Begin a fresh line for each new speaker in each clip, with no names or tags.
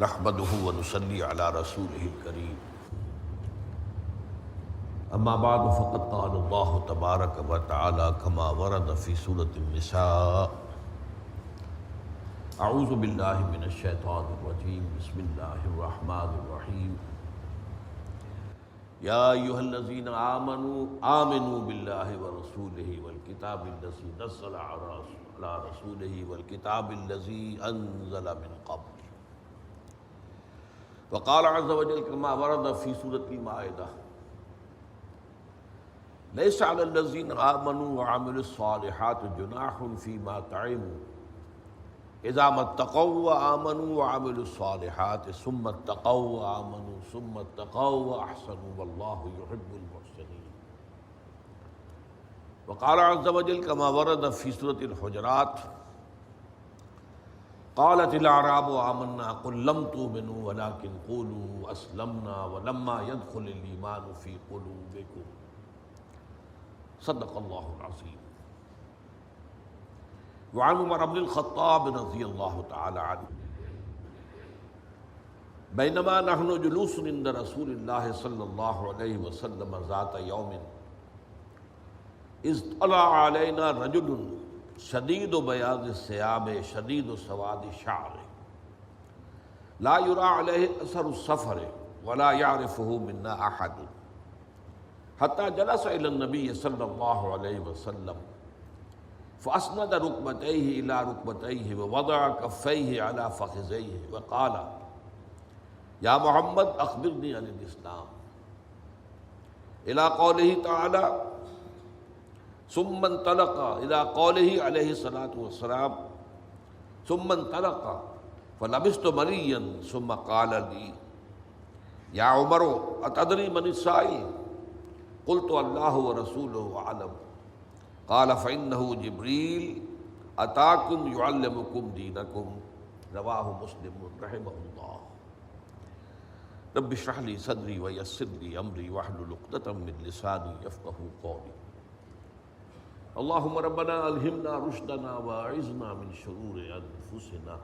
نحمده ونصلي على رسوله الكريم اما بعد فقد قال الله تبارك وتعالى كما ورد في سورة النساء اعوذ بالله من الشيطان الرجيم بسم الله الرحمن الرحيم يا ايها الذين آمنوا بالله ورسوله والكتاب الذي نزل على رسوله والكتاب الذي انزل من قبل وقال عز وجل كما ورد في سورة المائدة ليس على الذين آمنوا وعملوا الصالحات جناح فيما طعموا إذا ما اتقوا وآمنوا وعملوا الصالحات ثم اتقوا وآمنوا ثم اتقوا وأحسنوا والله يحب المحسنين وقال عز وجل كما ورد في سورة الحجرات قالت الاعراب آمنا قل لم تؤمنوا ولكن قولوا اسلمنا ولما يدخل الايمان في قلوبكم صدق الله العظيم. وعن عمر بن الخطاب رضی اللہ تعالی عنہ بینما نحن جلوس عند رسول اللہ صلی اللہ علیہ وسلم ذات یوم اذ طلع علینا رجل شدید بیاض الثياب شدید سواد الشعر لا يرى عليه اثر السفر ولا يعرفه منا احد حتى جلس الى النبي صلى الله عليه وسلم فاسند ركبتيه الى ركبتيه ووضع كفيه على فخذيه وقال يا محمد اخبرني عن الاسلام الى قوله تعالى ثم انطلق الى قوله عليه الصلاة والسلام ثم انطلق فلبثت مليا ثم قال لي يا عمر أتدري من السائل قلت الله ورسوله أعلم قال فإنه جبريل أتاكم يعلمكم دينكم رواه مسلم رحمه الله. رب اشرح لي صدري ويسر لي أمري واحلل عقدة من لساني يفقهوا قولي. اللهم ربنا الہمنا رشدنا واعذنا من شرور انفسنا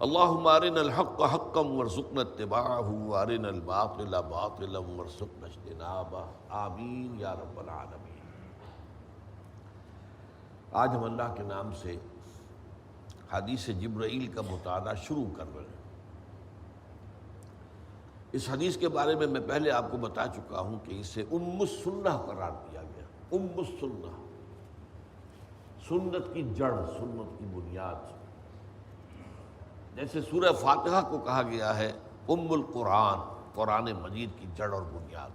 اللهم ارنا الحق حقا وارزقنا اتباعه وارنا الباطل باطلا وارزقنا اجتنابه آمین یا رب العالمین. آج ہم اللہ کے نام سے حدیث جبرائیل کا مطالعہ شروع کر رہے ہیں. اس حدیث کے بارے میں پہلے آپ کو بتا چکا ہوں کہ اسے ام السنہ قرار دیا گیا. ام السنہ، سنت کی جڑ، سنت کی بنیاد. جیسے سورہ فاتحہ کو کہا گیا ہے ام القرآن، قرآن مجید کی جڑ اور بنیاد.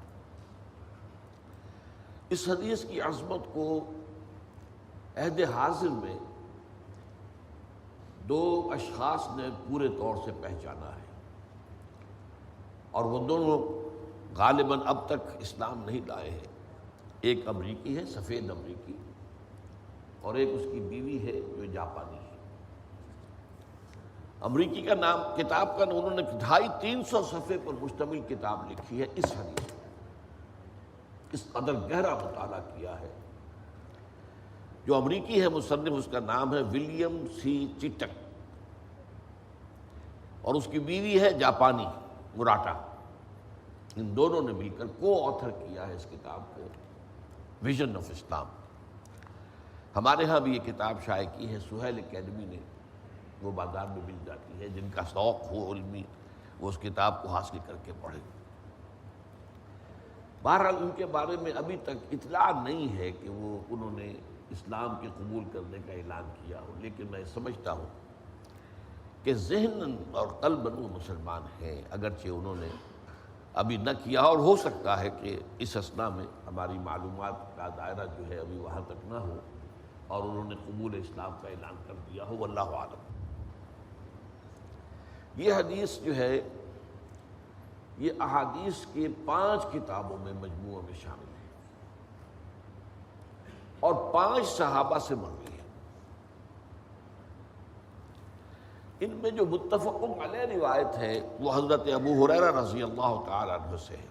اس حدیث کی عظمت کو عہد حاضر میں دو اشخاص نے پورے طور سے پہچانا ہے، اور وہ دونوں غالباً اب تک اسلام نہیں لائے ہیں. ایک امریکی ہے، سفید امریکی، اور ایک اس کی بیوی ہے جو جاپانی ہے. امریکی کا نام، کتاب کا انہوں نے 250-300 صفحے پر مشتمل کتاب لکھی ہے اس حدیث میں. اس قدر گہرا مطالعہ کیا ہے. جو امریکی ہے مصنف، اس کا نام ہے ولیم سی چٹک، اور اس کی بیوی ہے جاپانی مراٹا. ان دونوں نے مل کر کو آتھر کیا ہے اس کتاب کو، ویژن آف اسلام. ہمارے ہاں بھی یہ کتاب شائع کی ہے، سہیل اکیڈمی نے، وہ بازار میں مل جاتی ہے. جن کا شوق ہو علمی وہ اس کتاب کو حاصل کر کے پڑھے. بہرحال ان کے بارے میں ابھی تک اطلاع نہیں ہے کہ انہوں نے اسلام کے قبول کرنے کا اعلان کیا ہو، لیکن میں سمجھتا ہوں کہ ذہن اور قلب وہ مسلمان ہیں، اگرچہ انہوں نے ابھی نہ کیا. اور ہو سکتا ہے کہ اس اثنا میں ہماری معلومات کا دائرہ جو ہے ابھی وہاں تک نہ ہو اور انہوں نے قبول اسلام کا اعلان کر دیا ہو، واللہ عالم. یہ حدیث جو ہے یہ احادیث کے 5 کتابوں میں مجموعہ میں شامل ہے، اور 5 صحابہ سے مروی ہے. ان میں جو متفق علیہ روایت ہے وہ حضرت ابو ہریرہ رضی اللہ تعالی عنہ سے ہے،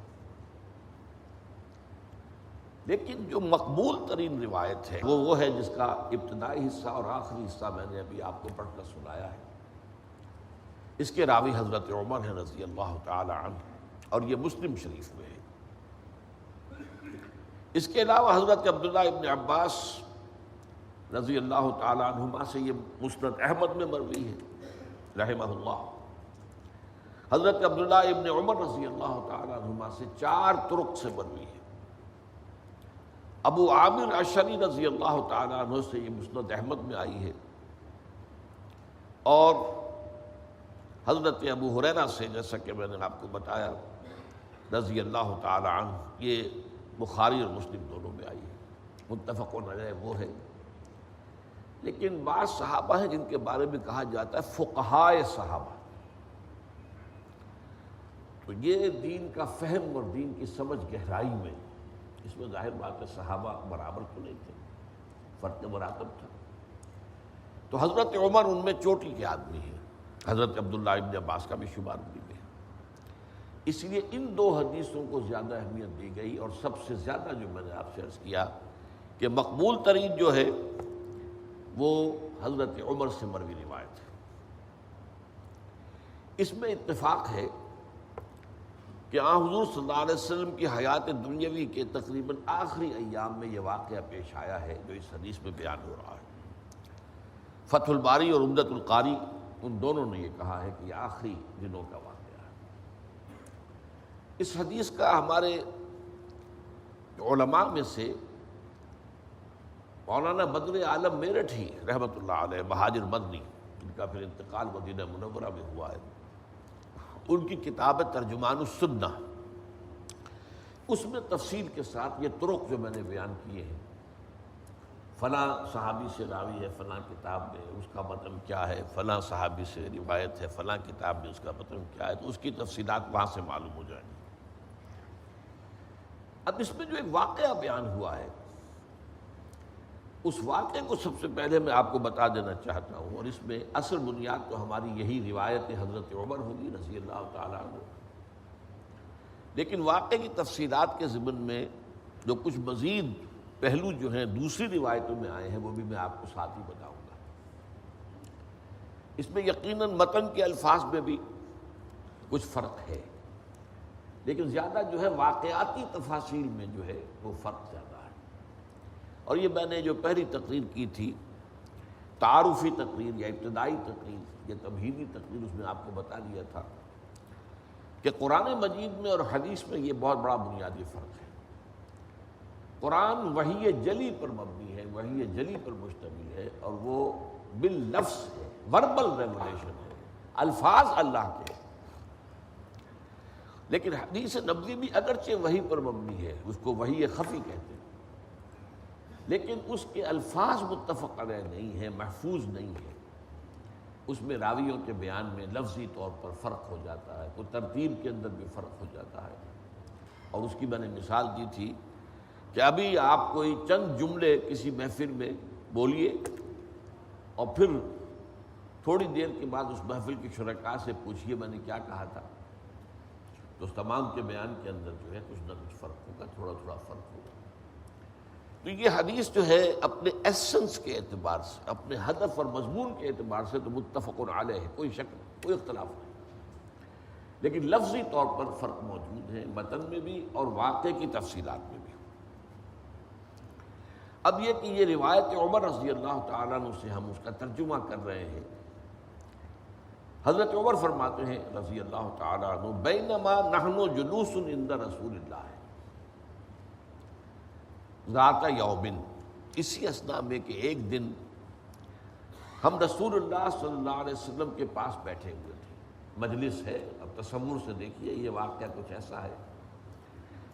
لیکن جو مقبول ترین روایت ہے وہ ہے جس کا ابتدائی حصہ اور آخری حصہ میں نے ابھی آپ کو پڑھ کر سنایا ہے. اس کے راوی حضرت عمر ہیں رضی اللہ تعالی عنہ، اور یہ مسلم شریف میں ہے۔ اس کے علاوہ حضرت عبداللہ ابن عباس رضی اللہ تعالی عنہما سے یہ مسند احمد میں مروی ہے رحمہ اللہ۔ حضرت عبداللہ ابن عمر رضی اللہ تعالی عنہما سے 4 طرق سے مروی ہے۔ ابو عامر اشعری رضی اللہ تعالی عنہ سے یہ مسند احمد میں آئی ہے، اور حضرت ابو ہریرہ سے، جیسا کہ میں نے آپ کو بتایا رضی اللہ تعالی عنہ، یہ بخاری اور مسلم دونوں میں آئی ہے، متفق علیہ وہ ہے۔ لیکن بعض صحابہ ہیں جن کے بارے میں کہا جاتا ہے فقہائے صحابہ، تو یہ دین کا فہم اور دین کی سمجھ گہرائی میں، اس میں ظاہر بات ہے صحابہ برابر تو نہیں تھے، فرق مراتب تھا، تو حضرت عمر ان میں چوٹی کے آدمی ہیں، حضرت عبداللہ ابن عباس کا بھی شمار بھی ہے۔ اس لیے ان 2 حدیثوں کو زیادہ اہمیت دی گئی، اور سب سے زیادہ جو میں نے آپ سے عرض کیا کہ مقبول ترین جو ہے وہ حضرت عمر سے مروی روایت ہے۔ اس میں اتفاق ہے کہ حضور صلی اللہ علیہ وسلم کی حیات دنیاوی کے تقریباً آخری ایام میں یہ واقعہ پیش آیا ہے جو اس حدیث میں بیان ہو رہا ہے۔ فتح الباری اور عمدۃ القاری ان دونوں نے یہ کہا ہے کہ یہ آخری دنوں کا واقعہ ہے۔ اس حدیث کا ہمارے علماء میں سے مولانا بدر عالم میرٹھ ہی رحمۃ اللہ علیہ، مہاجر مدنی، ان کا پھر انتقال مدینہ منورہ میں ہوا ہے، ان کی کتاب ترجمان السنہ، اس میں تفصیل کے ساتھ یہ طرق جو میں نے بیان کیے ہیں، فلاں صحابی سے راوی ہے فلاں کتاب میں، اس کا متن کیا ہے، فلاں صحابی سے روایت ہے فلاں کتاب میں، اس کا متن کیا ہے، تو اس کی تفصیلات وہاں سے معلوم ہو جائیں گی۔ اب اس میں جو ایک واقعہ بیان ہوا ہے، اس واقعے کو سب سے پہلے میں آپ کو بتا دینا چاہتا ہوں، اور اس میں اصل بنیاد تو ہماری یہی روایت حضرت عمر ہوگی رضی اللہ تعالیٰ عنہ، لیکن واقعے کی تفصیلات کے ضمن میں جو کچھ مزید پہلو جو ہیں دوسری روایتوں میں آئے ہیں وہ بھی میں آپ کو ساتھ ہی بتاؤں گا۔ اس میں یقیناً متن کے الفاظ میں بھی کچھ فرق ہے، لیکن زیادہ جو ہے واقعاتی تفاصیل میں جو ہے وہ فرق زیادہ ہے۔ اور یہ میں نے جو پہلی تقریر کی تھی، تعارفی تقریر یا ابتدائی تقریر، یہ تمہیدی تقریر، اس میں آپ کو بتا دیا تھا کہ قرآن مجید میں اور حدیث میں یہ بہت بڑا بنیادی فرق ہے۔ قرآن وحی جلی پر مبنی ہے، وحی جلی پر مشتمل ہے، اور وہ باللفظ ہے، وربل ریولیشن ہے، الفاظ اللہ کے۔ لیکن حدیث نبوی بھی اگرچہ وحی پر مبنی ہے، اس کو وحی خفی کہتے ہیں، لیکن اس کے الفاظ متفق علیہ نہیں ہیں، محفوظ نہیں ہے، اس میں راویوں کے بیان میں لفظی طور پر فرق ہو جاتا ہے، کوئی ترتیب کے اندر بھی فرق ہو جاتا ہے۔ اور اس کی میں نے مثال دی تھی کہ ابھی آپ کوئی چند جملے کسی محفل میں بولیے، اور پھر تھوڑی دیر کے بعد اس محفل کے شرکاء سے پوچھیے میں نے کیا کہا تھا، تو اس تمام کے بیان کے اندر جو ہے کچھ نہ کچھ فرق ہوگا، تھوڑا تھوڑا فرق ہوگا۔ تو یہ حدیث جو ہے اپنے ایسنس کے اعتبار سے، اپنے ہدف اور مضمون کے اعتبار سے تو متفق علیہ ہے، کوئی شک نہیں، کوئی اختلاف نہیں، لیکن لفظی طور پر فرق موجود ہے، متن میں بھی اور واقعے کی تفصیلات میں بھی۔ اب یہ کہ یہ روایت عمر رضی اللہ تعالیٰ عنہ سے ہم اس کا ترجمہ کر رہے ہیں۔ حضرت عمر فرماتے ہیں رضی اللہ تعالیٰ عنہ، بینما نحن جلوس عند رسول اللہ ذات یومن، اسی اثناء میں کہ ایک دن ہم رسول اللہ صلی اللہ علیہ وسلم کے پاس بیٹھے ہوئے تھے، مجلس ہے، اب تصور سے دیکھیے یہ واقعہ کچھ ایسا ہے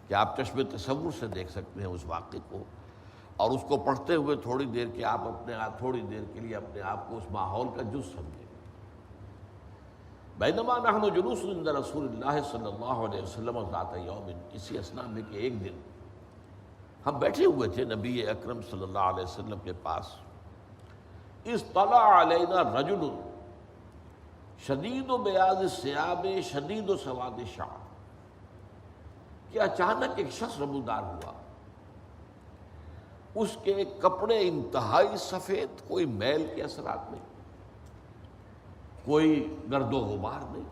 کہ آپ چشم تصور سے دیکھ سکتے ہیں اس واقعے کو، اور اس کو پڑھتے ہوئے تھوڑی دیر کے آپ اپنے آپ تھوڑی دیر کے لیے اپنے آپ کو اس ماحول کا جز سمجھیں۔ بینما نحن جلوس عند رسول اللہ صلی اللہ علیہ وسلم ذات یوم، اسی اثناء میں کہ ایک دن ہم بیٹھے ہوئے تھے نبی اکرم صلی اللہ علیہ وسلم کے پاس، اذ طلع علینا رجل شدید بیاض الثیاب شدید سواد الشعر، کہ اچانک ایک شخص نمودار ہوا، اس کے کپڑے انتہائی سفید، کوئی میل کے اثرات نہیں، کوئی گرد و غبار نہیں،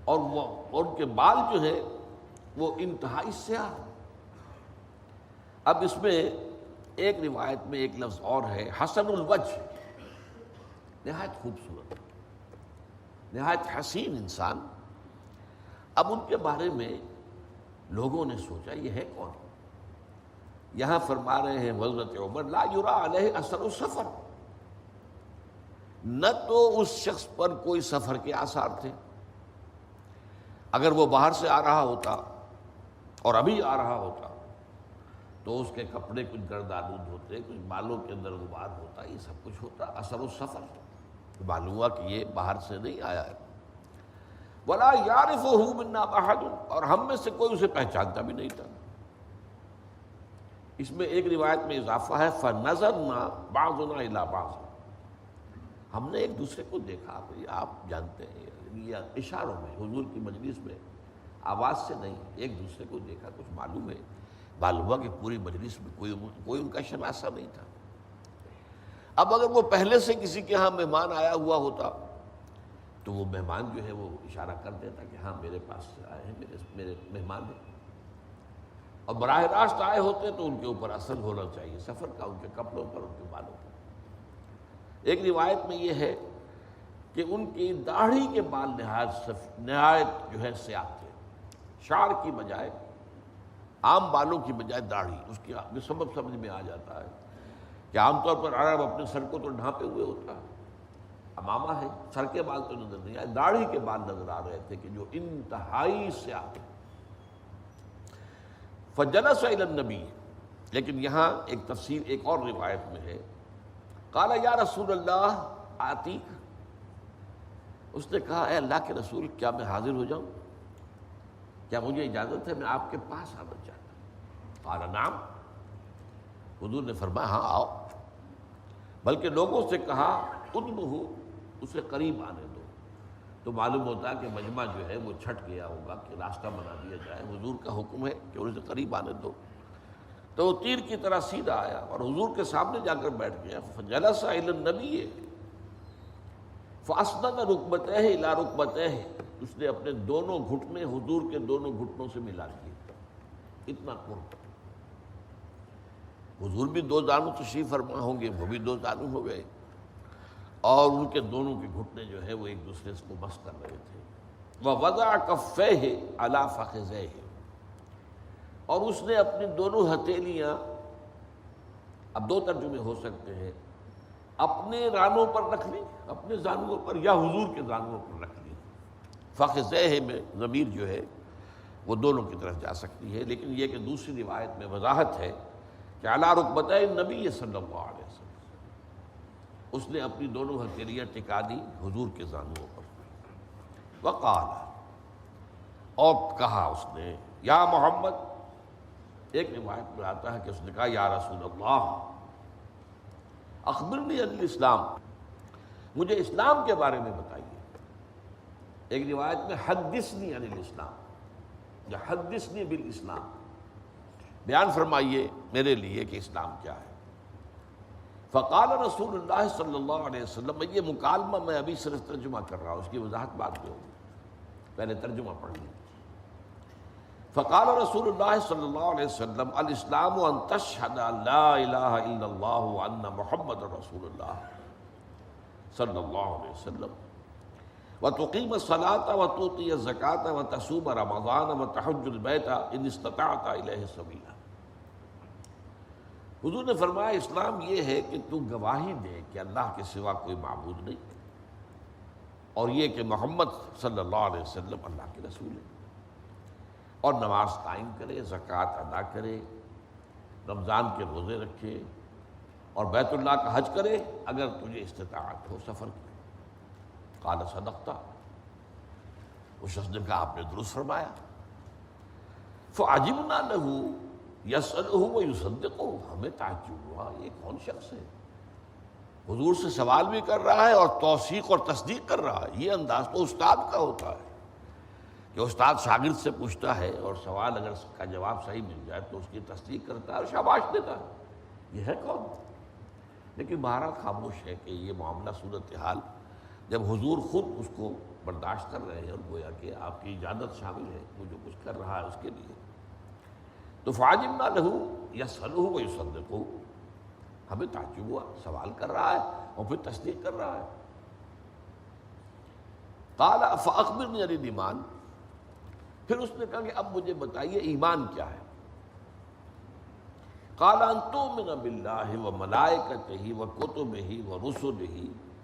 اور وہ ان کے بال جو ہے وہ انتہائی سیاہ۔ اب اس میں ایک روایت میں ایک لفظ اور ہے، حسن الوجہ، نہایت خوبصورت، نہایت حسین انسان۔ اب ان کے بارے میں لوگوں نے سوچا یہ ہے کون؟ یہاں فرما رہے ہیں حضرت عمر لا یرا علیہ اثر السفر، نہ تو اس شخص پر کوئی سفر کے آثار تھے۔ اگر وہ باہر سے آ رہا ہوتا اور ابھی آ رہا ہوتا تو اس کے کپڑے کچھ گرد آلود ہوتے، کچھ بالوں کے اندر غبار ہوتا، یہ سب کچھ ہوتا۔ اثر السفر معلوم ہوا کہ یہ باہر سے نہیں آیا ہے۔ ولا یعرفہ منا احد، اور ہم میں سے کوئی اسے پہچانتا بھی نہیں تھا۔ اس میں ایک روایت میں اضافہ ہے فنظرنا بعضنا الی بعض، ہم نے ایک دوسرے کو دیکھا۔ آپ جانتے ہیں یہ اشاروں میں، حضور کی مجلس میں آواز سے نہیں، ایک دوسرے کو دیکھا، کچھ معلوم ہے۔ معلوم ہوا کہ پوری مجلس میں کوئی ان کا شناسہ نہیں تھا۔ اب اگر وہ پہلے سے کسی کے ہاں مہمان آیا ہوا ہوتا تو وہ مہمان جو ہے وہ اشارہ کر دیتا کہ ہاں میرے پاس سے آئے ہیں، میرے مہمان ہیں، اور براہ راست آئے ہوتے تو ان کے اوپر اثر ہونا چاہیے سفر کا، ان کے کپڑوں پر، ان کے بالوں پر۔ ایک روایت میں یہ ہے کہ ان کی داڑھی کے بال نہایت جو ہے سیاہ تھے، شعر کی بجائے، عام بالوں کی بجائے داڑھی۔ اس کی سبب سمجھ میں آ جاتا ہے کہ عام طور پر عرب اپنے سر کو تو ڈھانپے ہوئے ہوتا ہے، امامہ ہے، سر کے بال تو نظر نہیں آئے، داڑھی کے بال نظر آ رہے تھے کہ جو انتہائی سیاہ تھے۔ فجلس الی النبی، لیکن یہاں ایک تفسیر ایک اور روایت میں ہے، قال یا رسول اللہ آتیک، اس نے کہا اے اللہ کے رسول کیا میں حاضر ہو جاؤں؟ کیا مجھے اجازت ہے؟ میں آپ کے پاس آنا چاہتا ہوں۔ قال نعم، حضور نے فرمایا ہاں آؤ، بلکہ لوگوں سے کہا ادنہ، اسے قریب آنے دو۔ تو معلوم ہوتا ہے کہ مجمع جو ہے وہ چھٹ گیا ہوگا کہ راستہ بنا دیا جائے، حضور کا حکم ہے کہ اسے قریب آنے دو۔ تو وہ تیر کی طرح سیدھا آیا اور حضور کے سامنے جا کر بیٹھ گیا۔ فجلس الی النبی فاسند رکبتہ الی رکبتہ، اس نے اپنے دونوں گھٹنے حضور کے دونوں گھٹنوں سے ملا دیے، اتنا قرب۔ حضور بھی دو زانو تشریف فرما ہوں گے، وہ بھی دو زانو ہو گئے، اور ان کے دونوں کے گھٹنے جو ہے وہ ایک دوسرے کو مس کر رہے تھے۔ وَوَضَعَ كَفَّيْهِ عَلَى فَخِذَيْهِ، اور اس نے اپنی دونوں ہتھیلیاں، اب دو ترجمے ہو سکتے ہیں، اپنے رانوں پر رکھ لی، اپنے زانوؤں پر، یا حضور کے زانوؤں پر رکھ لی۔ فَخِذَيْهِ میں ضمیر جو ہے وہ دونوں کی طرف جا سکتی ہے، لیکن یہ کہ دوسری روایت میں وضاحت ہے کہ علی رکبتہ النبی صلی اللہ علیہ وسلم، اس نے اپنی دونوں ہتھیلیاں ٹکا دی حضور کے زانوؤں پر۔ وقال، اور کہا اس نے یا محمد، ایک روایت میں آتا ہے کہ اس نے کہا یا رسول اللہ اخبرنی عن الاسلام، مجھے اسلام کے بارے میں بتائیے۔ ایک روایت میں حدثنی عن الاسلام، یا حدثنی بالاسلام، بیان فرمائیے میرے لیے کہ اسلام کیا ہے۔ فقال رسول اللہ صلی اللہ علیہ وسلم، یہ مکالمہ میں ابھی صرف ترجمہ کر رہا ہوں، اس کی وضاحت بعد میں ہوگی، پہلے ترجمہ پڑھ لیں۔ فقال رسول اللہ صلی اللہ علیہ وسلم الاسلام ان تشہد ان لا الہ الا اللہ وان محمد رسول اللہ صلی اللہ علیہ وسلم وتقیم الصلاۃ وتؤتی الزکاۃ وتصوم رمضان وتحج البیت ان استطعت الیہ سبیلا۔ حضور نے فرمایا اسلام یہ ہے کہ تو گواہی دے کہ اللہ کے سوا کوئی معبود نہیں، اور یہ کہ محمد صلی اللہ علیہ وسلم اللہ کے رسول ہے، اور نماز قائم کرے، زکوٰۃ ادا کرے، رمضان کے روزے رکھے، اور بیت اللہ کا حج کرے اگر تجھے استطاعت ہو سفر کی۔ قال صدقت، اس شخص نے کہا آپ نے درست فرمایا۔ فعجبنا له یسألہ ویصدقہ، ہمیں تعجب ہوا یہ کون شخص ہے، حضور سے سوال بھی کر رہا ہے اور توثیق اور تصدیق کر رہا ہے۔ یہ انداز تو استاد کا ہوتا ہے کہ استاد شاگرد سے پوچھتا ہے اور سوال اگر اس کا جواب صحیح مل جائے تو اس کی تصدیق کرتا ہے اور شاباش دیتا ہے۔ یہ ہے کون؟ لیکن بہرحال خاموش ہے کہ یہ معاملہ صورتحال جب حضور خود اس کو برداشت کر رہے ہیں اور گویا کہ آپ کی اجازت شامل ہے، وہ جو کچھ کر رہا ہے اس کے لیے، تو فعجبنا لہ یسألہ ویصدقہ، ہمیں تعجب ہوا، سوال کر رہا ہے اور پھر تصدیق کر رہا ہے۔ قال فاخبرنی عن الایمان، پھر اس نے کہا کہ اب مجھے بتائیے ایمان کیا ہے۔ قال ان تؤمن باللہ وملائکتہ وکتبہ ورسلہ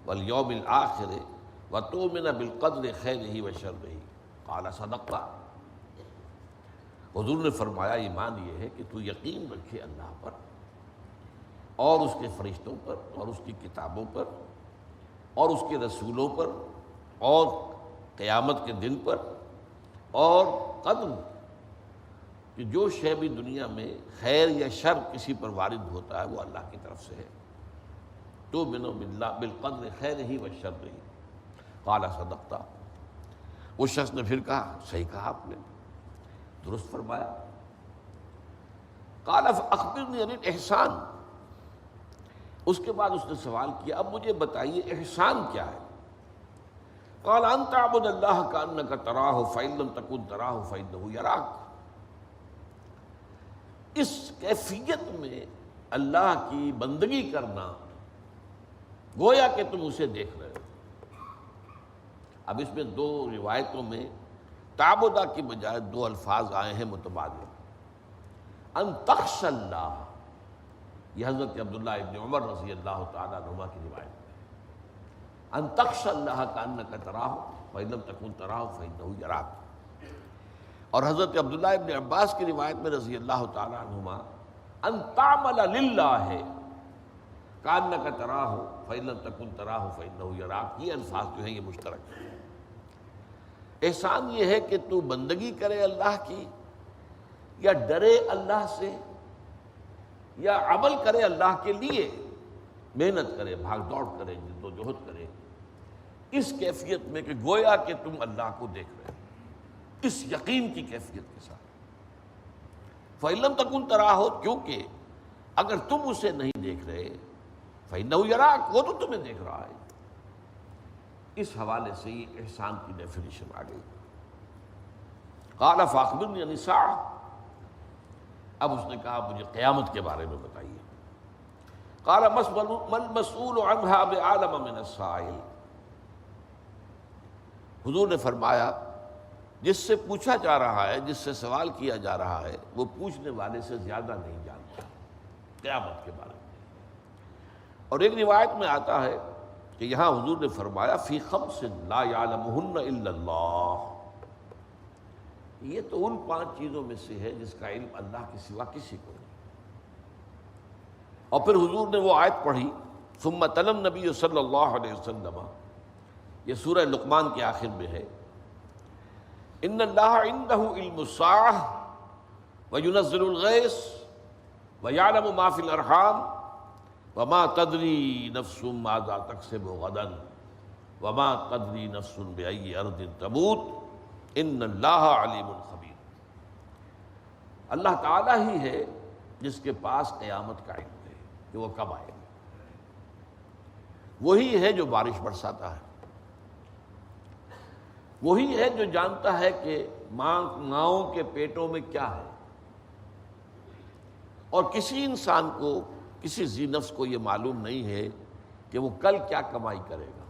والیوم الآخر وتؤمن بالقدر خیرہ وشرہ۔ قال صدقت، حضور نے فرمایا ایمان یہ ہے کہ تو یقین رکھے اللہ پر اور اس کے فرشتوں پر اور اس کی کتابوں پر اور اس کے رسولوں پر اور قیامت کے دن پر، اور قدر کہ جو شے بھی دنیا میں خیر یا شر کسی پر وارد ہوتا ہے وہ اللہ کی طرف سے ہے۔ تؤمن باللہ بالقدر خیرہ وشرہ۔ قال صدقت، اس شخص نے پھر کہا صحیح کہا آپ نے، درست فرمایا۔ قال فاخبرنی عن الاحسان، اس کے بعد اس نے سوال کیا اب مجھے بتائیے احسان کیا ہے۔ قال ان تعبد اللہ کانک تراہ فإن لم تکن تراہ فإنہ یراک، اس کیفیت میں اللہ کی بندگی کرنا گویا کہ تم اسے دیکھ رہے ہو۔ اب اس میں دو روایتوں میں تعبدہ کی بجائے دو الفاظ آئے ہیں متبادل۔ ان تخشى اللہ، یہ حضرت عبداللہ ابن عمر رضی اللہ تعالیٰ عنہما کی روایت ہے، ان تخشى اللہ کانک تراہ فإن لم تکن تراہ فإنہ یراک۔ اور حضرت عبداللہ ابن عباس کی روایت میں رضی اللہ تعالیٰ عنہما ان تعمل للہ کانک تراہ فإن لم تکن تراہ فإنہ یراک، یہ الفاظ جو ہیں یہ مشترک ہیں۔ احسان یہ ہے کہ تو بندگی کرے اللہ کی، یا ڈرے اللہ سے، یا عمل کرے اللہ کے لیے، محنت کرے، بھاگ دوڑ کرے، جد و جہد کرے، اس کیفیت میں کہ گویا کہ تم اللہ کو دیکھ رہے ہو، اس یقین کی کیفیت کے ساتھ۔ فإن لم تکن تراہ، کیونکہ اگر تم اسے نہیں دیکھ رہے، فإنہ یراک، وہ تو تمہیں دیکھ رہا ہے۔ اس حوالے سے یہ احسان کی ڈیفینیشن آ گئی۔ قال فاخبرنی عن الساعہ، اب اس نے کہا مجھے قیامت کے بارے میں بتائیے۔ قال ما المسؤول عنها بعالم من السائل، حضور نے فرمایا جس سے پوچھا جا رہا ہے، جس سے سوال کیا جا رہا ہے، وہ پوچھنے والے سے زیادہ نہیں جانتا قیامت کے بارے میں۔ اور ایک روایت میں آتا ہے کہ یہاں حضور نے فرمایا فی خمس لا یعلمہن الا اللہ، یہ تو ان 5 چیزوں میں سے ہے جس کا علم اللہ کے سوا کسی کو نہیں۔ اور پھر حضور نے وہ آیت پڑھی ثم تلا النبی صلی اللہ علیہ وسلم، یہ سورہ لقمان کے آخر میں ہے، ان اللہ عندہ علم الساعہ وینزل الغیث ویعلم ما فی الارحام وما تدری نفس ماذا تکسب غدا وما تدری نفس بأی ارض تموت ان اللہ علیم خبیر۔ اللہ تعالیٰ ہی ہے جس کے پاس قیامت کا علم ہے کہ وہ کب آئے گا، وہی ہے جو بارش برساتا ہے، وہی ہے جو جانتا ہے کہ ماؤں کے پیٹوں میں کیا ہے، اور کسی انسان کو، کسی ذی نفس کو یہ معلوم نہیں ہے کہ وہ کل کیا کمائی کرے گا،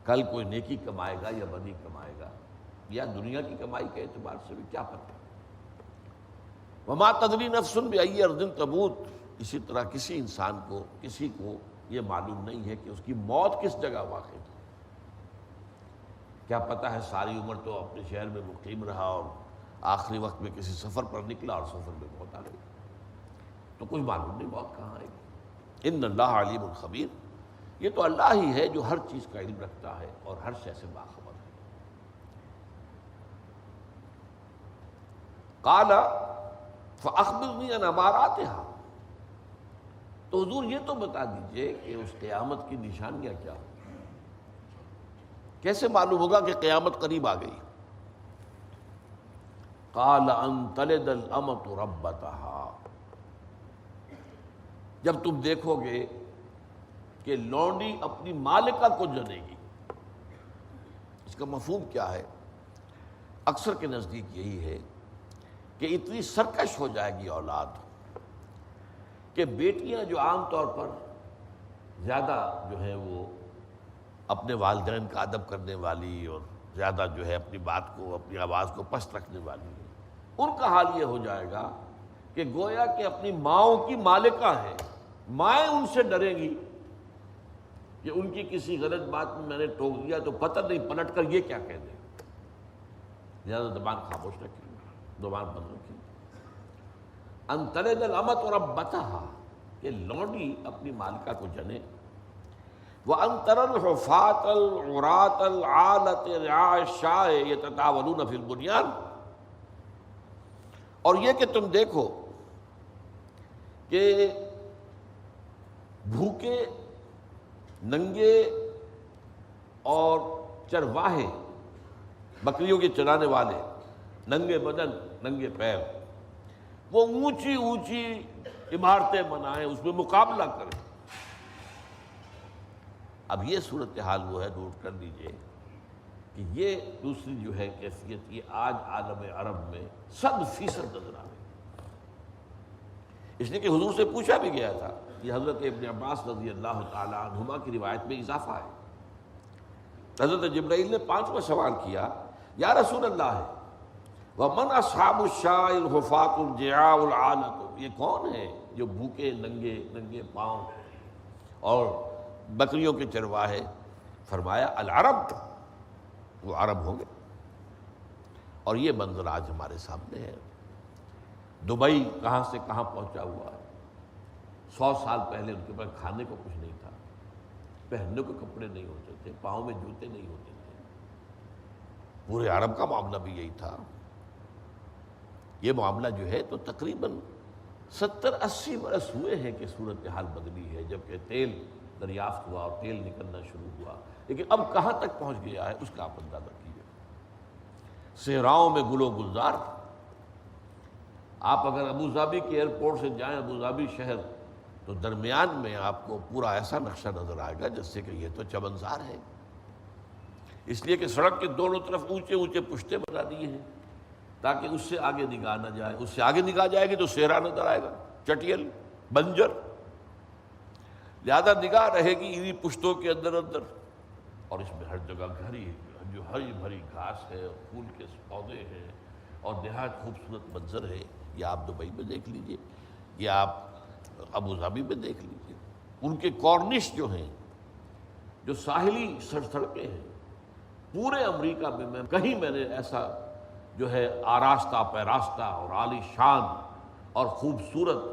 کل کوئی نیکی کمائے گا یا بدی کمائے گا، یا دنیا کی کمائی کے اعتبار سے بھی کیا پتہ۔ وما تدری نفس بأی ارض تموت، اسی طرح کسی انسان کو، کسی کو یہ معلوم نہیں ہے کہ اس کی موت کس جگہ واقع ہے۔ کیا پتہ ہے ساری عمر تو اپنے شہر میں مقیم رہا اور آخری وقت میں کسی سفر پر نکلا اور سفر میں موت آ گئی، تو کچھ معلوم نہیں موت کہاں آئے گی۔ ان اللہ علیم خبیر، یہ تو اللہ ہی ہے جو ہر چیز کا علم رکھتا ہے اور ہر شے سے باخبر ہے۔ قال فاخبرنی عن اماراتها، تو حضور یہ تو بتا دیجئے کہ اس قیامت کی نشانیاں کیا ہوں، کیسے معلوم ہوگا کہ قیامت قریب آ گئی۔ قال ان تلد الامۃ ربتها، جب تم دیکھو گے کہ لونڈی اپنی مالکہ کو جنے گی۔ اس کا مفہوم کیا ہے؟ اکثر کے نزدیک یہی ہے کہ اتنی سرکش ہو جائے گی اولاد کہ بیٹیاں جو عام طور پر زیادہ جو ہے وہ اپنے والدین کا ادب کرنے والی اور زیادہ جو ہے اپنی بات کو، اپنی آواز کو پست رکھنے والی ہیں، ان کا حال یہ ہو جائے گا کہ گویا کہ اپنی ماؤں کی مالکہ ہیں، مائیں ان سے ڈریں گی کہ ان کی کسی غلط بات میں نے ٹوک دیا تو پتہ نہیں پلٹ کر یہ کیا کہہ دیں۔ زیادہ زبان خاموش رکھیں، زبان بند رکھیں۔ ان تلد الامۃ ربتہا، کہ لونڈی اپنی مالکہ کو جنے۔ وَأَن تَرَى الْحُفَاةَ الْعُرَاةَ الْعَالَةَ رِعَاءَ الشَّاءِ يَتَطَاوَلُونَ فِي الْبُنْيَانِ، اور یہ کہ تم دیکھو کہ بھوکے، ننگے اور چرواہے، بکریوں کے چرانے والے، ننگے بدن ننگے پیر، وہ اونچی اونچی عمارتیں بنائیں، اس میں مقابلہ کریں۔ اب یہ صورتحال وہ ہے، نوٹ کر لیجئے کہ یہ دوسری جو ہے کیفیت، یہ آج عالم عرب میں 100% نظر آ رہی ہے۔ اس لیے کہ حضور سے پوچھا بھی گیا تھا، یہ حضرت ابن عباس رضی اللہ تعالی عنہما کی روایت میں اضافہ ہے۔ حضرت جبرائیل نے 5واں سوال کیا، یا رسول اللہ ہے وَمَنْ أَصْحَابُ الشَّاءِ الْحُفَاةُ الْجِعَاءُ الْعَالَةُ، یہ کون ہے جو بھوکے ننگے پاؤں اور بکریوں کے چرواہے؟ فرمایا العرب، وہ عرب ہوں گے۔ اور یہ منظر آج ہمارے سامنے ہے۔ دبئی کہاں سے کہاں پہنچا ہوا ہے۔ 100 سال پہلے ان کے پاس کھانے کو کچھ نہیں تھا، پہننے کو کپڑے نہیں ہوتے تھے، پاؤں میں جوتے نہیں ہوتے تھے۔ پورے عرب کا معاملہ بھی یہی تھا۔ یہ معاملہ جو ہے تو تقریباً 70-80 برس ہوئے ہیں کہ صورتحال بدلی ہے، جبکہ تیل دریافت ہوا اور تیل نکلنا شروع ہوا، لیکن اب کہاں تک پہنچ گیا ہے اس کا آپ اندازہ کیجیے۔ صحراؤں میں گل و گلزار۔ آپ اگر ابوظہبی کے ایئرپورٹ سے جائیں ابوظہبی شہر، تو درمیان میں آپ کو پورا ایسا نقشہ نظر آئے گا جس سے کہ یہ تو چمنزار ہے، اس لیے کہ سڑک کے دونوں طرف اونچے اونچے پشتے بنا دیے ہیں تاکہ اس سے آگے نگاہ نہ جائے۔ اس سے آگے نگاہ جائے گی تو صحرا نظر آئے گا، چٹیل، بنجر، لہذا نگاہ رہے گی انہی پشتوں کے اندر، اور اس میں ہر جگہ ہری بھری گھاس ہے، پھول کے پودے ہیں، اور نہایت خوبصورت منظر ہے۔ یہ آپ دبئی میں دیکھ لیجئے، یہ آپ ابوظہبی میں دیکھ لیجئے۔ ان کے کارنش جو ہیں، جو ساحلی سڑکیں ہیں، پورے امریکہ میں کہیں میں نے ایسا جو ہے آراستہ پیراستہ اور عالی شان اور خوبصورت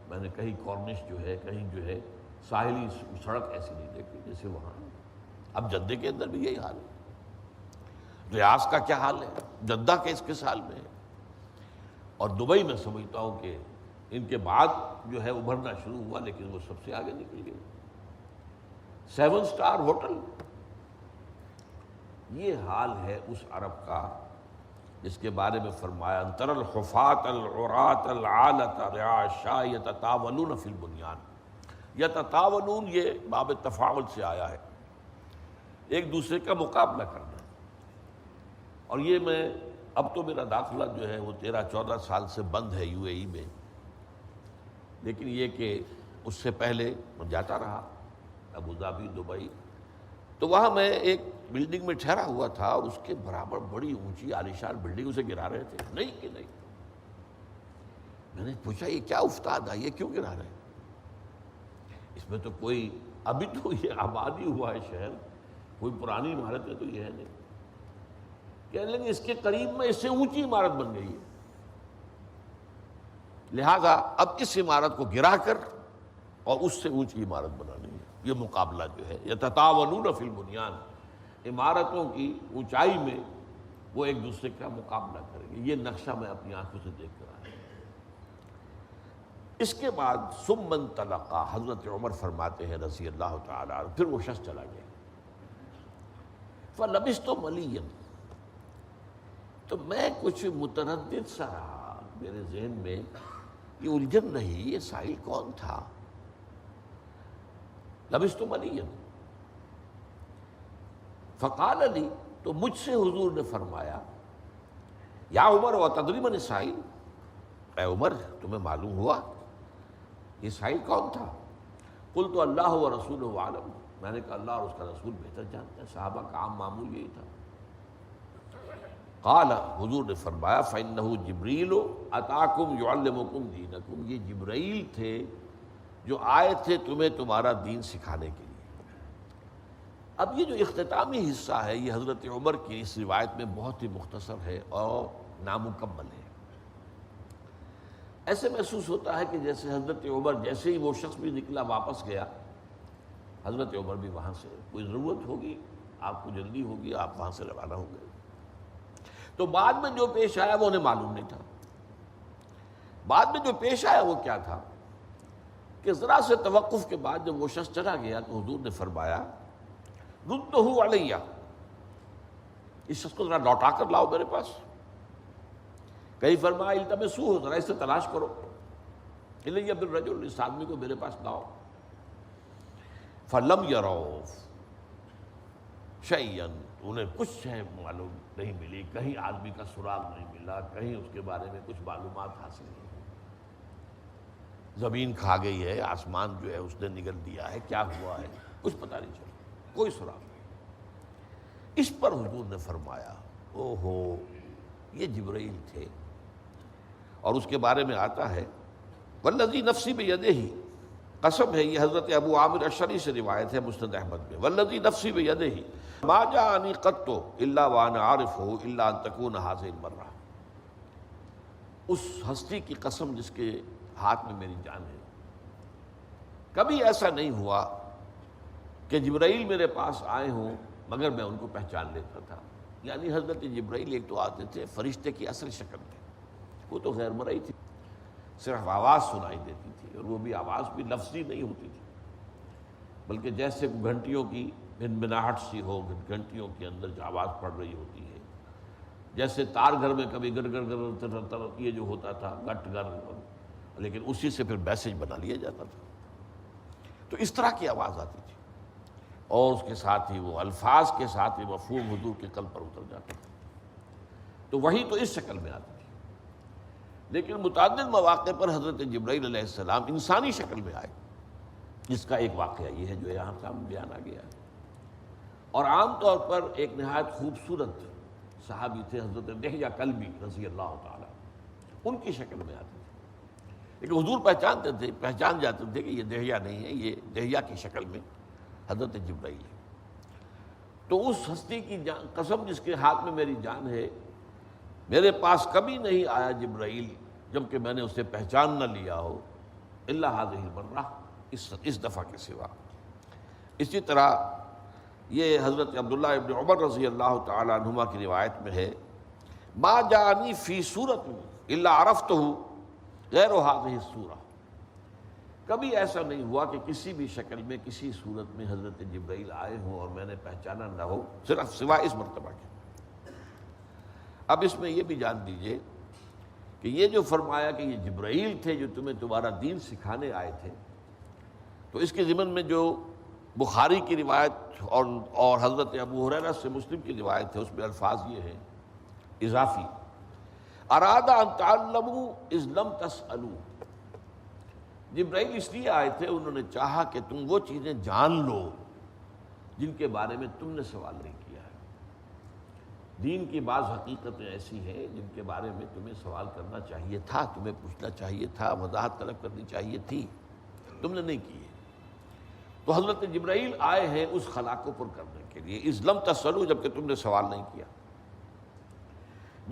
میں نے کہیں کارنش جو ہے، کہیں جو ہے ساحلی سڑک ایسی نہیں دیکھی جیسے وہاں۔ اب جدہ کے اندر بھی یہی حال ہے۔ ریاض کا کیا حال ہے، جدہ کے کس حال میں ہے، اور دبئی میں سمجھتا ہوں کہ ان کے بعد جو ہے ابھرنا شروع ہوا، لیکن وہ سب سے آگے نکل گئے۔ 7 سٹار ہوٹل، یہ حال ہے اس عرب کا جس کے بارے میں فرمایا ان تر الحفاة العراة العالة رعاء الشاء يتطاولون فی البنیان۔ یتطاولون یہ باب تفاعل سے آیا ہے، ایک دوسرے کا مقابلہ کرنا۔ اور یہ میں اب تو میرا داخلہ جو ہے وہ 13-14 سال سے بند ہے یو اے ای میں، لیکن یہ کہ اس سے پہلے میں جاتا رہا ابوظہبی، دبئی، تو وہاں میں ایک بلڈنگ میں ٹھہرا ہوا تھا اور اس کے برابر بڑی اونچی عالیشان بلڈنگ اسے گرا رہے تھے۔ نہیں کہ نہیں، میں نے پوچھا یہ کیا افتاد ہے، یہ کیوں گرا رہے ہیں؟ اس میں تو کوئی، ابھی تو یہ آبادی ہوا ہے شہر، کوئی پرانی عمارتیں تو یہ ہے نہیں۔ کہنے لگے اس کے قریب میں اس سے اونچی عمارت بن گئی ہے، لہذا اب اس عمارت کو گرا کر اور اس سے اونچی عمارت بنانی ہے۔ یہ مقابلہ جو ہے یتطاولون فی البنیان، عمارتوں کی اونچائی میں وہ ایک دوسرے کا مقابلہ کریں گے۔ یہ نقشہ میں اپنی آنکھوں سے دیکھ کر آیا۔ اس کے بعد ثم انطلقا، حضرت عمر فرماتے ہیں رضی اللہ تعالیٰ عنہ، پھر وہ شخص چلا گیا۔ فلبثت ملیا، تو میں کچھ متردد سا رہا، میرے ذہن میں یہ الجھن رہی، یہ سائل کون تھا؟ لبثت ملیا، فقال علی، تو مجھ سے حضور نے فرمایا، یا عمر وتدری من السائل، اے عمر تمہیں معلوم ہوا یہ سائل کون تھا؟ قلت اللہ ورسولہ اعلم، میں نے کہا اللہ اور اس کا رسول بہتر جانتے ہیں، صحابہ کا عام معمول یہی تھا۔ قال، حضور نے فرمایا، فإنہ جبریل اتاکم یعلمکم دینکم، یہ جبرائیل تھے جو آئے تھے تمہیں تمہارا دین سکھانے کے لیے۔ اب یہ جو اختتامی حصہ ہے یہ حضرت عمر کی اس روایت میں بہت ہی مختصر ہے اور نامکمل ہے۔ ایسے محسوس ہوتا ہے کہ جیسے حضرت عمر جیسے ہی وہ شخص بھی نکلا واپس گیا، حضرت عمر بھی وہاں سے، کوئی ضرورت ہوگی آپ کو جلدی ہوگی آپ وہاں سے روانہ ہو گئے۔ تو بعد میں جو پیش آیا وہ انہیں معلوم نہیں تھا۔ بعد میں جو پیش آیا وہ کیا تھا کہ ذرا سے توقف کے بعد جب وہ شخص چلا گیا تو حضور نے فرمایا، ردہ علیہ، اس شخص کو ذرا لوٹا کر لاؤ میرے پاس۔ کہیں فرمایا التمسوہ، ذرا اسے تلاش کرو، الیہ بالرجل، اس آدمی کو میرے پاس لاؤ۔ فلم یروا شیئا، انہیں کچھ شے معلوم نہیں ملی، کہیں آدمی کا سراغ نہیں ملا، کہیں اس کے بارے میں کچھ معلومات حاصل نہیں ہوئی۔ زمین کھا گئی ہے، آسمان جو ہے اس نے نگل دیا ہے، کیا ہوا ہے کچھ پتہ نہیں چلا، کوئی سراغ نہیں۔ اس پر حضور نے فرمایا، او ہو یہ جبرائیل تھے، اور اس کے بارے میں آتا ہے، والذی نفسی بیدہ، قسم ہے، یہ حضرت ابو عامر اشعری سے روایت ہے مسند احمد میں، والذی نفسی بیدہ ما جاءنی قط الا وانا عارفہ الا ان تکون ہذہ المرہ، اس ہستی کی قسم جس کے ہاتھ میں میری جان ہے، کبھی ایسا نہیں ہوا کہ جبرائیل میرے پاس آئے ہوں مگر میں ان کو پہچان لیتا تھا۔ یعنی حضرت جبرائیل ایک تو آتے تھے فرشتے کی اصل شکل میں، وہ تو غیر مرئی تھی، صرف آواز سنائی دیتی تھی، اور وہ بھی آواز بھی لفظی نہیں ہوتی تھی، بلکہ جیسے گھنٹیوں کی بنبناہٹ سی ہو، گھنٹیوں کے اندر جو آواز پڑ رہی ہوتی ہے، جیسے تار گھر میں کبھی گر گر گر یہ جو ہوتا تھا گٹ گر، لیکن اسی سے پھر میسج بنا لیا جاتا تھا، تو اس طرح کی آواز آتی تھی، اور اس کے ساتھ ہی وہ الفاظ کے ساتھ ہی مفہوم حضور کے قلب پر اتر جاتا تھا۔ تو وہی تو اس شکل میں آتی تھی، لیکن متعدد مواقع پر حضرت جبرائیل علیہ السلام انسانی شکل میں آئے، جس کا ایک واقعہ یہ ہے جو یہاں سامنے بیان آ گیا ہے۔ اور عام طور پر ایک نہایت خوبصورت صحابی تھے حضرت دحیہ کلبی رضی اللہ تعالیٰ، ان کی شکل میں آتے تھے، لیکن حضور پہچان جاتے تھے کہ یہ دحیہ نہیں ہے، یہ دحیہ کی شکل میں حضرت جبرائیل ہے۔ تو اس ہستی کی قسم جس کے ہاتھ میں میری جان ہے، میرے پاس کبھی نہیں آیا جبرائیل جبکہ میں نے اسے پہچان نہ لیا ہو، الا ہذہ المرہ، اس دفعہ کے سوا۔ اسی طرح یہ حضرت عبداللہ ابن عمر رضی اللہ تعالی عنہما کی روایت میں ہے، ما جاءنی فی صورت الا عرفتہ غیر ہذہ الصورہ، کبھی ایسا نہیں ہوا کہ کسی بھی شکل میں کسی صورت میں حضرت جبرائیل آئے ہوں اور میں نے پہچانا نہ ہو، صرف سوا اس مرتبہ کے۔ اب اس میں یہ بھی جان دیجئے کہ یہ جو فرمایا کہ یہ جبرائیل تھے جو تمہیں تمہارا دین سکھانے آئے تھے، تو اس کے ضمن میں جو بخاری کی روایت اور حضرت ابو ہریرہ سے مسلم کی روایت ہے، اس میں الفاظ یہ ہیں اضافی، اراد ان تعلموا اذ لم تسألوا، جبرائیل اس لیے آئے تھے انہوں نے چاہا کہ تم وہ چیزیں جان لو جن کے بارے میں تم نے سوال نہیں کیا ہے۔ دین کی بعض حقیقتیں ایسی ہیں جن کے بارے میں تمہیں سوال کرنا چاہیے تھا، تمہیں پوچھنا چاہیے تھا، وضاحت طلب کرنی چاہیے تھی، تم نے نہیں کی ہے۔ تو حضرت جبرائیل آئے ہیں اس خلا کو پر کرنے کے لیے، اذ لم تسألوا، جبکہ تم نے سوال نہیں کیا۔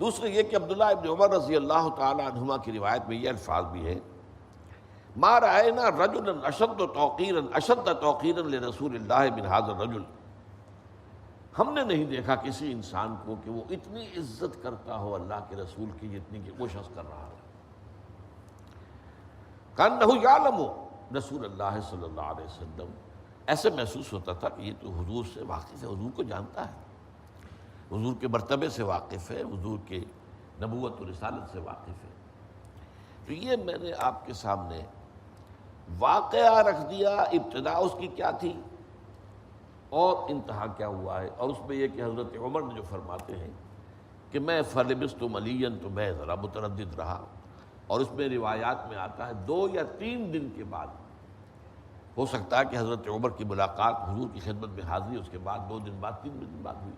دوسرے یہ کہ عبداللہ ابن عمر رضی اللہ تعالی عنہما کی روایت میں یہ الفاظ بھی ہیں، ما رأینا رجلا اشد توقیرا لرسول اللہ من ھذا الرجل، ہم نے نہیں دیکھا کسی انسان کو کہ وہ اتنی عزت کرتا ہو اللہ کے رسول کی جتنی کہ وہ شخص کر رہا ہے۔ کأنہ یعلم رسول اللہ صلی اللہ علیہ وسلم، ایسے محسوس ہوتا تھا کہ یہ تو حضور سے واقف ہے، حضور کو جانتا ہے، حضور کے مرتبے سے واقف ہے، حضور کے نبوت و رسالت سے واقف ہے۔ تو یہ میں نے آپ کے سامنے واقعہ رکھ دیا، ابتدا اس کی کیا تھی اور انتہا کیا ہوا ہے، اور اس میں یہ کہ حضرت عمر نے جو فرماتے ہیں کہ میں فلبثت ملیا، تو میں ذرا متردد رہا، اور اس میں روایات میں آتا ہے 2 یا 3 دن کے بعد ہو سکتا ہے کہ حضرت عمر کی ملاقات، حضور کی خدمت میں حاضری اس کے بعد 2 دن بعد 3 دن بعد ہوئی،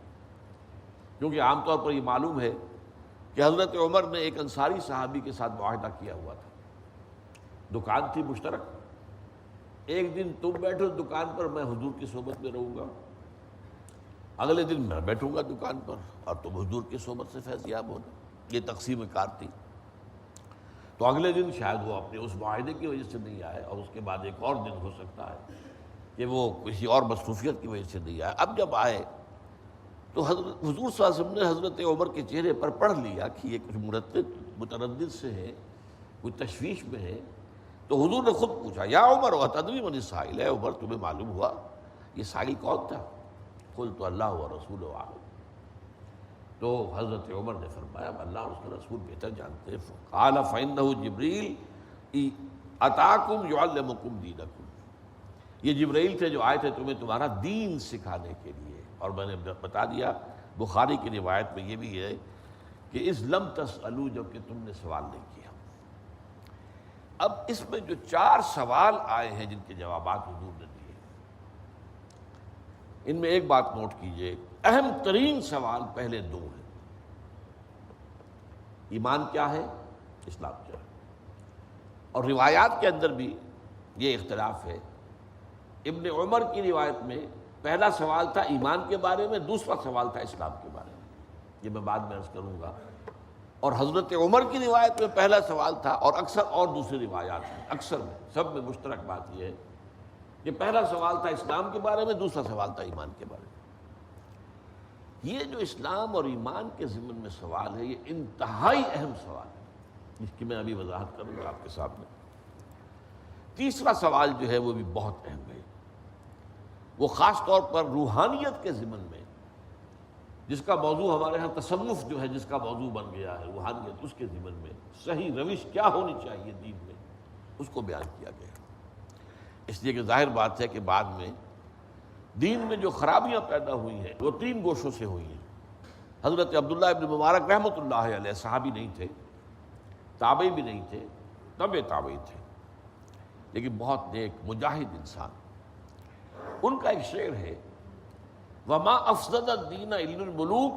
کیونکہ عام طور پر یہ معلوم ہے کہ حضرت عمر نے ایک انصاری صحابی کے ساتھ معاہدہ کیا ہوا تھا، دکان تھی مشترک، ایک دن تم بیٹھو دکان پر، میں حضور کی صحبت میں رہوں گا، اگلے دن میں بیٹھوں گا دکان پر اور تم حضور کی صحبت سے فیض یاب ہونا، یہ تقسیم کار تھی۔ تو اگلے دن شاید وہ اپنے اس معاہدے کی وجہ سے نہیں آئے، اور اس کے بعد ایک اور دن ہو سکتا ہے کہ وہ کسی اور مصروفیت کی وجہ سے نہیں آئے۔ اب جب آئے تو حضور صلی اللہ علیہ وسلم نے حضرت عمر کے چہرے پر پڑھ لیا کہ یہ کچھ متردد سے ہے، کوئی تشویش میں ہے، تو حضور نے خود پوچھا یا عمر اتدری من السائل، اے عمر تمہیں معلوم ہوا یہ سائل کون تھا؟ قلت اللہ ورسولہ اعلم، تو حضرت عمر نے فرمایا اللہ اور اس کا رسول بہتر جانتے ہیں۔ قال فإنہ جبریل اتاکم یعلمکم دینکم، یہ جبرائیل تھے جو آئے تھے تمہیں تمہارا دین سکھانے کے لیے، اور میں نے بتا دیا بخاری کی روایت میں یہ بھی ہے کہ اذ لم تسألوا، جب کہ تم نے سوال نہیں کیا۔ اب اس میں جو 4 سوال آئے ہیں جن کے جوابات حضور نے دیے، ان میں ایک بات نوٹ کیجئے، اہم ترین سوال پہلے 2 ہیں، ایمان کیا ہے، اسلام کیا ہے، اور روایات کے اندر بھی یہ اختلاف ہے۔ ابن عمر کی روایت میں پہلا سوال تھا ایمان کے بارے میں، دوسرا سوال تھا اسلام کے بارے میں، یہ میں بعد میں عرض کروں گا، اور حضرت عمر کی روایت میں پہلا سوال تھا، اور اکثر اور دوسری روایات میں، اکثر میں سب میں مشترک بات یہ ہے کہ پہلا سوال تھا اسلام کے بارے میں، دوسرا سوال تھا ایمان کے بارے میں۔ یہ جو اسلام اور ایمان کے ضمن میں سوال ہے، یہ انتہائی اہم سوال ہے، جس کی میں ابھی وضاحت کروں گا آپ کے سامنے۔ تیسرا سوال جو ہے وہ بھی بہت اہم ہے، وہ خاص طور پر روحانیت کے ضمن میں، جس کا موضوع ہمارے ہاں تصوف جو ہے، جس کا موضوع بن گیا ہے روحانیت، اس کے ضمن میں صحیح روش کیا ہونی چاہیے دین میں، اس کو بیان کیا گیا۔ اس لیے کہ ظاہر بات ہے کہ بعد میں دین میں جو خرابیاں پیدا ہوئی ہیں وہ 3 گوشوں سے ہوئی ہیں۔ حضرت عبداللہ ابن مبارک رحمۃ اللہ علیہ صحابی نہیں تھے، تابعی بھی نہیں تھے، تبع تابعی تھے، لیکن بہت نیک مجاہد انسان۔ ان کا ایک شعر ہے وَمَا أَفْسَدَ الدِّينَ إِلَّا الْمُلُوكُ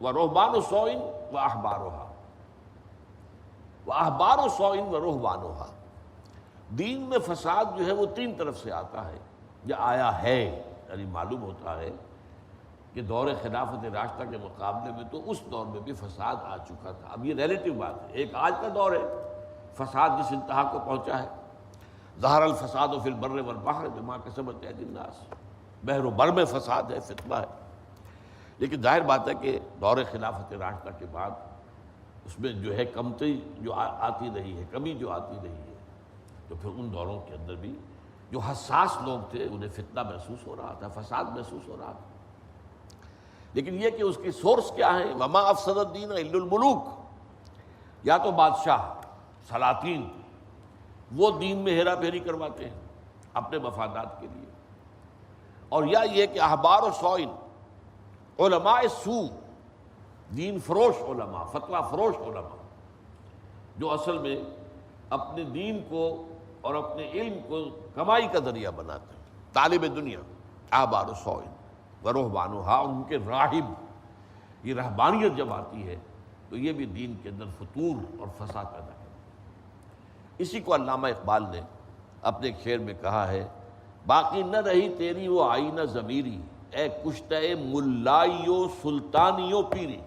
وَرُهْبَانُ سُوءٍ وَأَحْبَارُهَا، وَأَحْبَارُ سُوءٍ وَرُهْبَانُهَا۔ دین میں فساد جو ہے وہ 3 طرف سے آتا ہے یا آیا ہے، یعنی معلوم ہوتا ہے کہ دور خلافت راشدہ کے مقابلے میں تو اس دور میں بھی فساد آ چکا تھا۔ اب یہ ریلیٹو بات ہے، ایک آج کا دور ہے، فساد جس انتہا کو پہنچا ہے، ظہر الفساد فی البر والبحر بما کسبت ایدی الناس، بحر و بر میں فساد ہے، فتنہ ہے۔ لیکن ظاہر بات ہے کہ دور خلافت راشدہ کے بعد اس میں جو ہے کمتی جو آتی رہی ہے، کمی جو آتی رہی ہے، تو پھر ان دوروں کے اندر بھی جو حساس لوگ تھے انہیں فتنہ محسوس ہو رہا تھا، فساد محسوس ہو رہا تھا۔ لیکن یہ کہ اس کی سورس کیا ہے، وما افسد الدین الا الملوک، یا تو بادشاہ سلاطین وہ دین میں ہیرا پھیری کرواتے ہیں اپنے مفادات کے لیے، اور یا یہ کہ احبار و سوئن علماء سوء، دین فروش علماء، فتویٰ فروش علماء، جو اصل میں اپنے دین کو اور اپنے علم کو کمائی کا ذریعہ بناتے ہیں، طالب دنیا، احبار و سوئن ورہبانھا، ان کے راہب۔ یہ رہبانیت جب آتی ہے تو یہ بھی دین کے اندر فتور اور فساد پیدا کرتی ہے۔ اسی کو علامہ اقبال نے اپنے ایک شعر میں کہا ہے، باقی نہ رہی تیری وہ آئینہ ضمیری، اے کشتہ ملائیو سلطانیو پیری،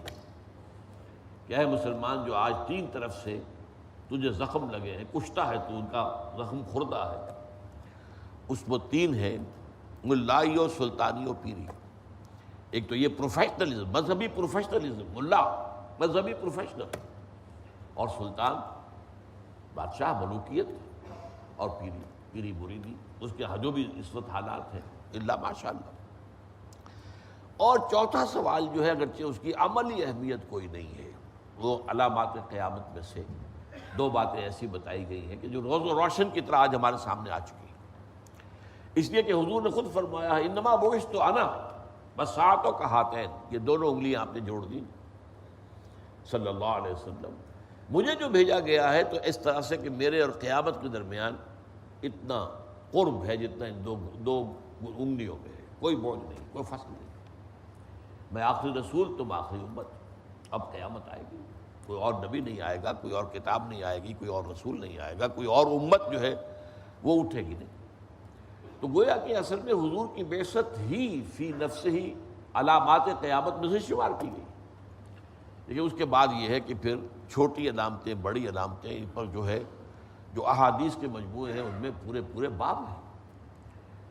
کہ اے مسلمان جو آج 3 طرف سے تجھے زخم لگے ہیں، کشتہ ہے تو، ان کا زخم خوردہ ہے، اس وہ 3 ہیں، ملائیو سلطانیو پیری۔ ایک تو یہ پروفیشنلزم، مذہبی پروفیشنلزم، ملا مذہبی پروفیشنل، اور سلطان بادشاہ، ملوکیت، اور پیری مریدی، اس کے جو بھی اس وقت حالات ہیں الا ماشاء اللہ۔ اور چوتھا سوال جو ہے، اگرچہ اس کی عملی اہمیت کوئی نہیں ہے، وہ علامات قیامت میں سے دو باتیں ایسی بتائی گئی ہیں کہ جو روز و روشن کی طرح آج ہمارے سامنے آ چکی ہیں، اس لیے کہ حضور نے خود فرمایا ہے انما بعثت انا بساطوں کا ہاتین، یہ دونوں انگلیاں آپ نے جوڑ دی صلی اللہ علیہ وسلم، مجھے جو بھیجا گیا ہے تو اس طرح سے کہ میرے اور قیامت کے درمیان اتنا قرب ہے جتنا ان دو انگلیوں میں ہے، کوئی بوجھ نہیں، کوئی فصل نہیں، میں آخری رسول تم آخری امت، اب قیامت آئے گی، کوئی اور نبی نہیں آئے گا، کوئی اور کتاب نہیں آئے گی، کوئی اور رسول نہیں آئے گا، کوئی اور امت جو ہے وہ اٹھے گی نہیں۔ تو گویا کہ اصل میں حضور کی بعثت ہی فی نفس ہی علامات قیامت میں سے شمار کی گئی، لیکن اس کے بعد یہ ہے کہ پھر چھوٹی علامتیں بڑی علامتیں ان پر جو ہے جو احادیث کے مجموعے ہیں ان میں پورے باب ہیں،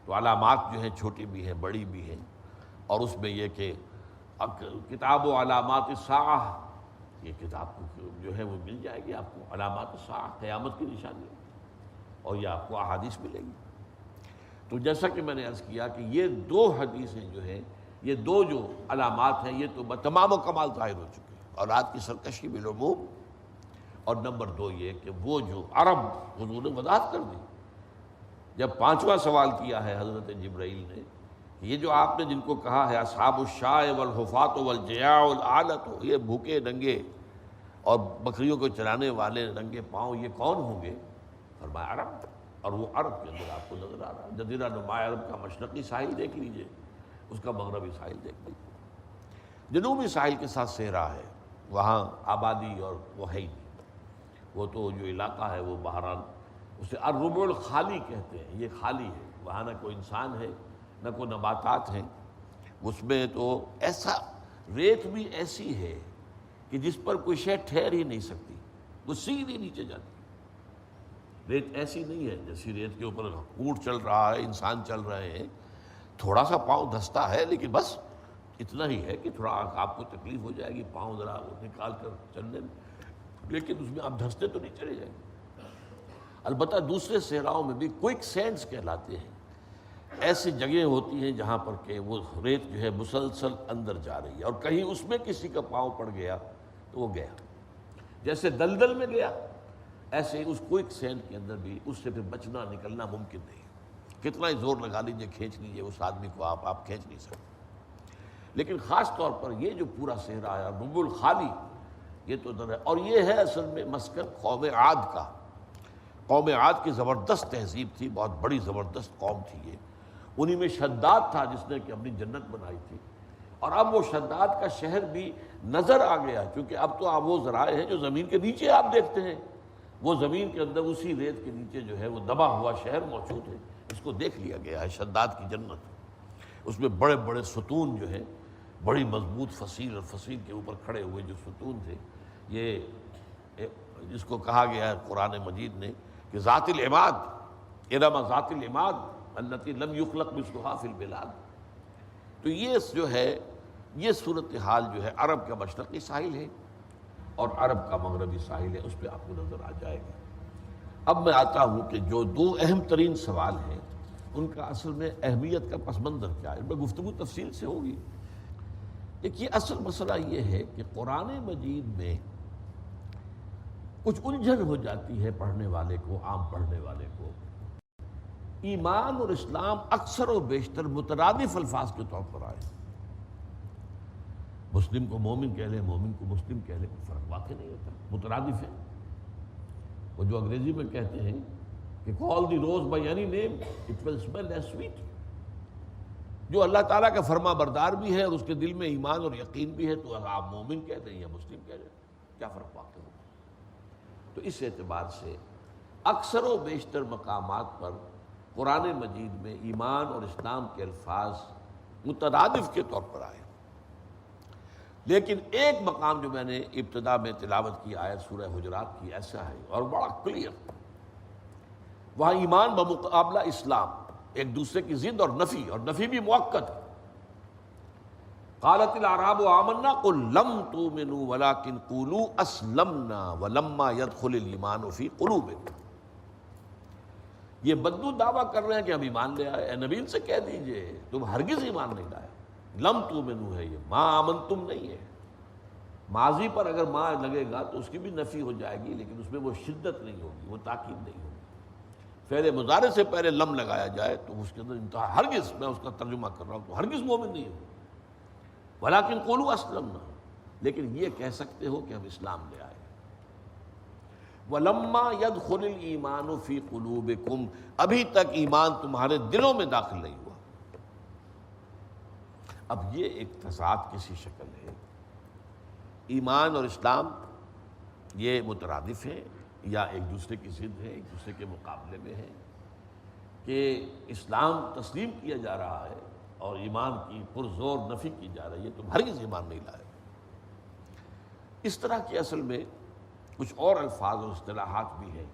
تو علامات جو ہیں چھوٹی بھی ہیں بڑی بھی ہیں، اور اس میں یہ کہ کتاب و علامات الساعہ، یہ کتاب جو ہے وہ مل جائے گی آپ کو، علامات الساعہ قیامت کی نشانی، اور یہ آپ کو احادیث ملے گی۔ تو جیسا کہ میں نے عرض کیا کہ یہ دو حدیثیں جو ہیں، یہ دو جو علامات ہیں، یہ تو تمام و کمال ظاہر ہو چکے ہیں، اور رات کی سرکشی بالعموم، اور نمبر دو یہ کہ وہ جو عرب حضور نے وضاحت کر دی، جب پانچواں سوال کیا ہے حضرت جبرائیل نے، یہ جو آپ نے جن کو کہا ہے اصحاب الشاء والحفاۃ والجیاع والآلۃ، یہ بھوکے ننگے اور بکریوں کو چرانے والے ننگے پاؤں، یہ کون ہوں گے؟ فرمایا عرب، اور وہ عرب کے اندر آپ کو نظر آ رہا ہے، جزیرہ نما عرب کا مشرقی ساحل دیکھ لیجئے، اس کا مغربی ساحل دیکھ لیجئے، جنوبی ساحل کے ساتھ صحرا ہے، وہاں آبادی اور وہ ہے ہی نہیں، وہ تو جو علاقہ ہے وہ بہرحال اسے الربع الخالی کہتے ہیں، یہ خالی ہے، وہاں نہ کوئی انسان ہے نہ کوئی نباتات ہیں، اس میں تو ایسا ریت بھی ایسی ہے کہ جس پر کوئی شے ٹھہر ہی نہیں سکتی، وہ سیدھی نیچے جاتی، ریت ایسی نہیں ہے جیسی ریت کے اوپر اونٹ چل رہا ہے، انسان چل رہے ہیں، تھوڑا سا پاؤں دھستا ہے، لیکن بس اتنا ہی ہے کہ تھوڑا آپ کو تکلیف ہو جائے گی پاؤں ذرا نکال کر چلنے میں، لیکن اس میں آپ دھستے تو نہیں چلے جائیں گے۔ البتہ دوسرے صحراؤں میں بھی کوئک سینڈز کہلاتے ہیں، ایسی جگہیں ہوتی ہیں جہاں پر کہ وہ ریت جو ہے مسلسل اندر جا رہی ہے، اور کہیں اس میں کسی کا پاؤں پڑ گیا تو وہ گیا، جیسے دلدل میں گیا ایسے اس کوئک سینڈ کے اندر بھی اس سے پھر بچنا نکلنا ممکن نہیں، کتنا ہی زور لگا لیجیے کھینچ لیجیے اس آدمی کو آپ کھینچ نہیں سکتے۔ لیکن خاص طور پر یہ جو پورا صحرا ہے ربع الخالی، یہ تو در ہے، اور یہ ہے اصل میں مسکن قوم عاد کا، قوم عاد کی زبردست تہذیب تھی، بہت بڑی زبردست قوم تھی یہ، انہی میں شداد تھا جس نے کہ اپنی جنت بنائی تھی، اور اب وہ شداد کا شہر بھی نظر آ گیا، کیونکہ اب تو وہ ذرائع ہیں جو زمین کے نیچے آپ دیکھتے ہیں، وہ زمین کے اندر اسی ریت کے نیچے جو ہے وہ دبا ہوا شہر موجود ہے، اس کو دیکھ لیا گیا ہے، شداد کی جنت، اس میں بڑے بڑے ستون جو ہیں، بڑی مضبوط فصیل اور فصیل کے اوپر کھڑے ہوئے جو ستون تھے، یہ جس کو کہا گیا ہے قرآن مجید نے کہ ذات العماد، ارم ذات العماد التي لم يخلق مثلها في البلاد، تو یہ جو ہے یہ صورتحال جو ہے عرب کا مشرقی ساحل ہے اور عرب کا مغربی ساحل ہے، اس پہ آپ کو نظر آ جائے گا۔ اب میں آتا ہوں کہ جو دو اہم ترین سوال ہیں ان کا اصل میں اہمیت کا پس منظر کیا ہے، ان میں گفتگو تفصیل سے ہوگی۔ دیکھیے اصل مسئلہ یہ ہے کہ قرآن مجید میں کچھ الجھن ہو جاتی ہے پڑھنے والے کو، عام پڑھنے والے کو، ایمان اور اسلام اکثر و بیشتر مترادف الفاظ کے طور پر آئے، مسلم کو مومن کہہ لیں، مومن کو مسلم کہہ لیں، فرق واقع نہیں ہوتا، مترادف ہے۔ وہ جو انگریزی میں کہتے ہیں کہ call the rose by any name it will smell as sweet، جو اللہ تعالیٰ کا فرما بردار بھی ہے اور اس کے دل میں ایمان اور یقین بھی ہے تو آپ مومن کہہ دیں یا مسلم کہہ دیں، کیا فرق واقع ہوگا؟ تو اس اعتبار سے اکثر و بیشتر مقامات پر قرآن مجید میں ایمان اور اسلام کے الفاظ مترادف کے طور پر آئے، لیکن ایک مقام جو میں نے ابتدا میں تلاوت کی آیت سورہ حجرات کی ایسا ہے اور بڑا کلیئر، وہاں ایمان بمقابلہ اسلام ایک دوسرے کی ضد اور نفی بھی مؤکد ہے۔ قالت الاعراب آمنا قل لم تؤمنوا ولكن قولوا اسلمنا ولما يدخل الايمان في قلوبكم، یہ بدو دعویٰ کر رہے ہیں کہ ہم ایمان لے آئے، اے نبی ان سے کہہ دیجئے تم ہرگز ایمان نہیں لائے، لم تؤمنوا ہے یہ، ما آمنتم نہیں ہے، ماضی پر اگر ماں لگے گا تو اس کی بھی نفی ہو جائے گی، لیکن اس میں وہ شدت نہیں ہوگی، وہ تاکید نہیں ہوگی۔ فعل مضارع سے پہلے لم لگایا جائے تو اس کے اندر انتہا، ہرگز، میں اس کا ترجمہ کر رہا ہوں، تو ہرگز مومن نہیں ہو، ولیکن قولوا اسلمنا، لیکن یہ کہہ سکتے ہو کہ ہم اسلام لے آئے۔ وَلَمَّا يَدْخُلِ الْإِيمَانُ فِي قُلُوبِكُمْ، ابھی تک ایمان تمہارے دلوں میں داخل نہیں ہوا۔ اب یہ ایک تضاد کسی شکل ہے، ایمان اور اسلام یہ مترادف ہیں یا ایک دوسرے کی ضد ہے، ایک دوسرے کے مقابلے میں ہے، کہ اسلام تسلیم کیا جا رہا ہے اور ایمان کی پرزور نفی کی جا رہی ہے، تم ہرگز ایمان نہیں لائے۔ اس طرح کی اصل میں کچھ اور الفاظ اور اصطلاحات بھی ہیں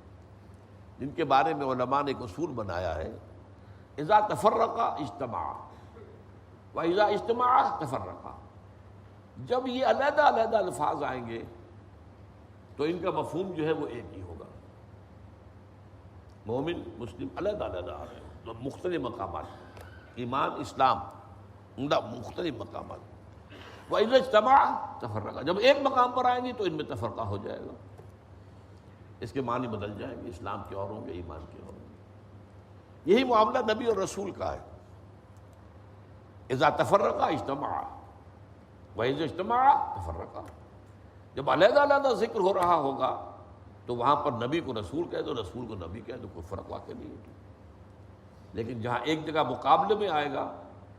جن کے بارے میں علماء نے ایک اصول بنایا ہے، اذا تفرقا اجتماع واذا اجتماع تفرقا، جب یہ علیحدہ علیحدہ الفاظ آئیں گے تو ان کا مفہوم جو ہے وہ ایک ہی ہوگا۔ مومن مسلم علیحدہ علیحدہ آ رہے ہیں تو مختلف مقامات، ایمان اسلام مختلف مقامات، وَإِذَا اجْتَمَعَ تَفَرَّقَ، جب ایک مقام پر آئیں گے تو ان میں تفرقہ ہو جائے گا، اس کے معنی بدل جائیں گے، اسلام کے اور ہوں گے، ایمان کے اور ہوں گے۔ یہی معاملہ نبی اور رسول کا ہے، اذا تفرقا اجتماع واذا اجتماع تفرقا، جب علیحدہ علیحدہ ذکر ہو رہا ہوگا تو وہاں پر نبی کو رسول کہہ دو، رسول کو نبی کہہ دو، کوئی فرق واقع نہیں ہے۔ لیکن جہاں ایک جگہ مقابلے میں آئے گا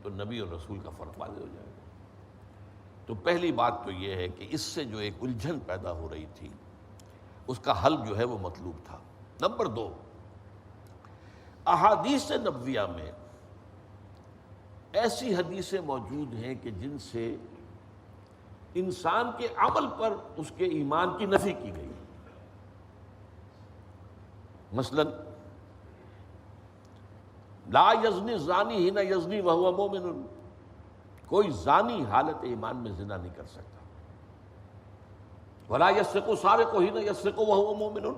تو نبی اور رسول کا فرق واضح ہو جائے گا۔ تو پہلی بات تو یہ ہے کہ اس سے جو ایک الجھن پیدا ہو رہی تھی اس کا حل جو ہے وہ مطلوب تھا۔ نمبر 2، احادیث نبویہ میں ایسی حدیثیں موجود ہیں کہ جن سے انسان کے عمل پر اس کے ایمان کی نفی کی گئی۔ مثلا لا یزنی الزانی حین یزنی وہو مومن، کوئی زانی حالت ایمان میں زنا نہیں کر سکتا۔ ولا یسرق سارق حین یسرق وہو مومن،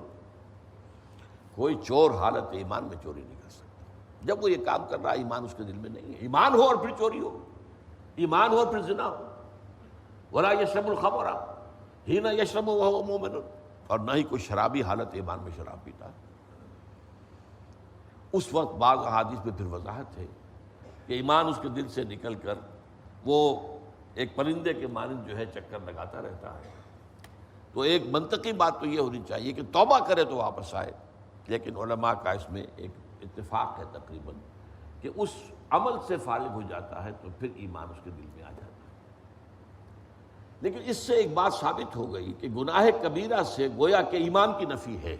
کوئی چور حالت ایمان میں چوری نہیں کر سکتا۔ جب وہ یہ کام کر رہا ہے ایمان اس کے دل میں نہیں ہے، ایمان ہو اور پھر چوری ہو، ایمان ہو اور پھر زنا ہو۔ ولا یشرب الخمر حین یشرب وہو مومن، اور نہ ہی کوئی شرابی حالت ایمان میں شراب پیتا ہے۔ اس وقت بعض احادیث میں پھر وضاحت ہے کہ ایمان اس کے دل سے نکل کر وہ ایک پرندے کے مانند جو ہے چکر لگاتا رہتا ہے۔ تو ایک منطقی بات تو یہ ہونی چاہیے کہ توبہ کرے تو واپس آئے، لیکن علماء کا اس میں ایک اتفاق ہے تقریباً کہ اس عمل سے فارغ ہو جاتا ہے تو پھر ایمان اس کے دل میں آ جاتا ہے۔ لیکن اس سے ایک بات ثابت ہو گئی کہ گناہ کبیرہ سے گویا کہ ایمان کی نفی ہے۔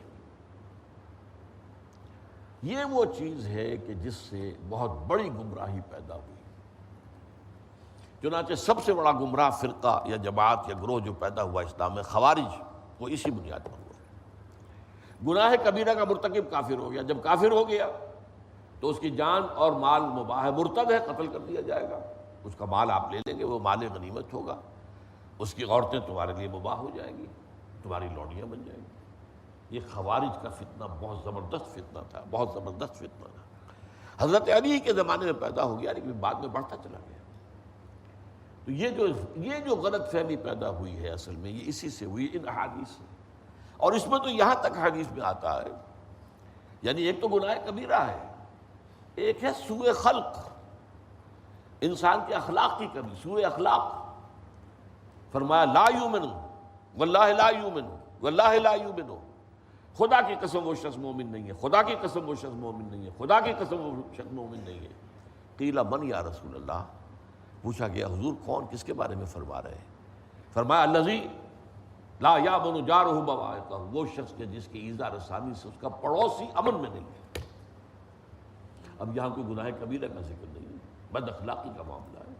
یہ وہ چیز ہے کہ جس سے بہت بڑی گمراہی پیدا ہوئی۔ چنانچہ سب سے بڑا گمراہ فرقہ یا جماعت یا گروہ جو پیدا ہوا اسلام میں، خوارج، وہ اسی بنیاد پر ہوا۔ گناہ کبیرہ کا مرتکب کافر ہو گیا، جب کافر ہو گیا تو اس کی جان اور مال مباح ہے، مرتد ہے، قتل کر دیا جائے گا، اس کا مال آپ لے لیں گے، وہ مال غنیمت ہوگا، اس کی عورتیں تمہارے لیے مباح ہو جائیں گی، تمہاری لوڈیاں بن جائیں گی۔ یہ خوارج کا فتنہ بہت زبردست فتنہ تھا، بہت زبردست فتنہ تھا۔ حضرت علی کے زمانے میں پیدا ہو گیا لیکن بعد میں بڑھتا چلا گیا۔ تو یہ جو غلط فہمی پیدا ہوئی ہے اصل میں یہ اسی سے ہوئی، ان احادیث سے۔ اور اس میں تو یہاں تک حدیث میں آتا ہے، یعنی ایک تو گناہ کبیرہ ہے، ایک ہے سوء خلق، انسان کے اخلاق کی کمی، سوء اخلاق۔ فرمایا لا یؤمن واللہ لا یؤمن واللہ لا یؤمن، خدا کی قسم وہ شخص مومن نہیں ہے، خدا کی قسم وہ شخص مومن نہیں ہے، خدا کی قسم وہ شخص مومن نہیں ہے۔ قیل من یا رسول اللہ، پوچھا گیا حضور کون، کس کے بارے میں فرما رہے ہیں؟ فرمایا الذی لا یامن جارہ بوائقہ، وہ شخص کے جس کی ایذا رسانی سے اس کا پڑوسی امن میں نہیں ہے۔ اب یہاں کوئی گناہ کبیرہ کا ذکر نہیں ہے، بد اخلاقی کا معاملہ ہے۔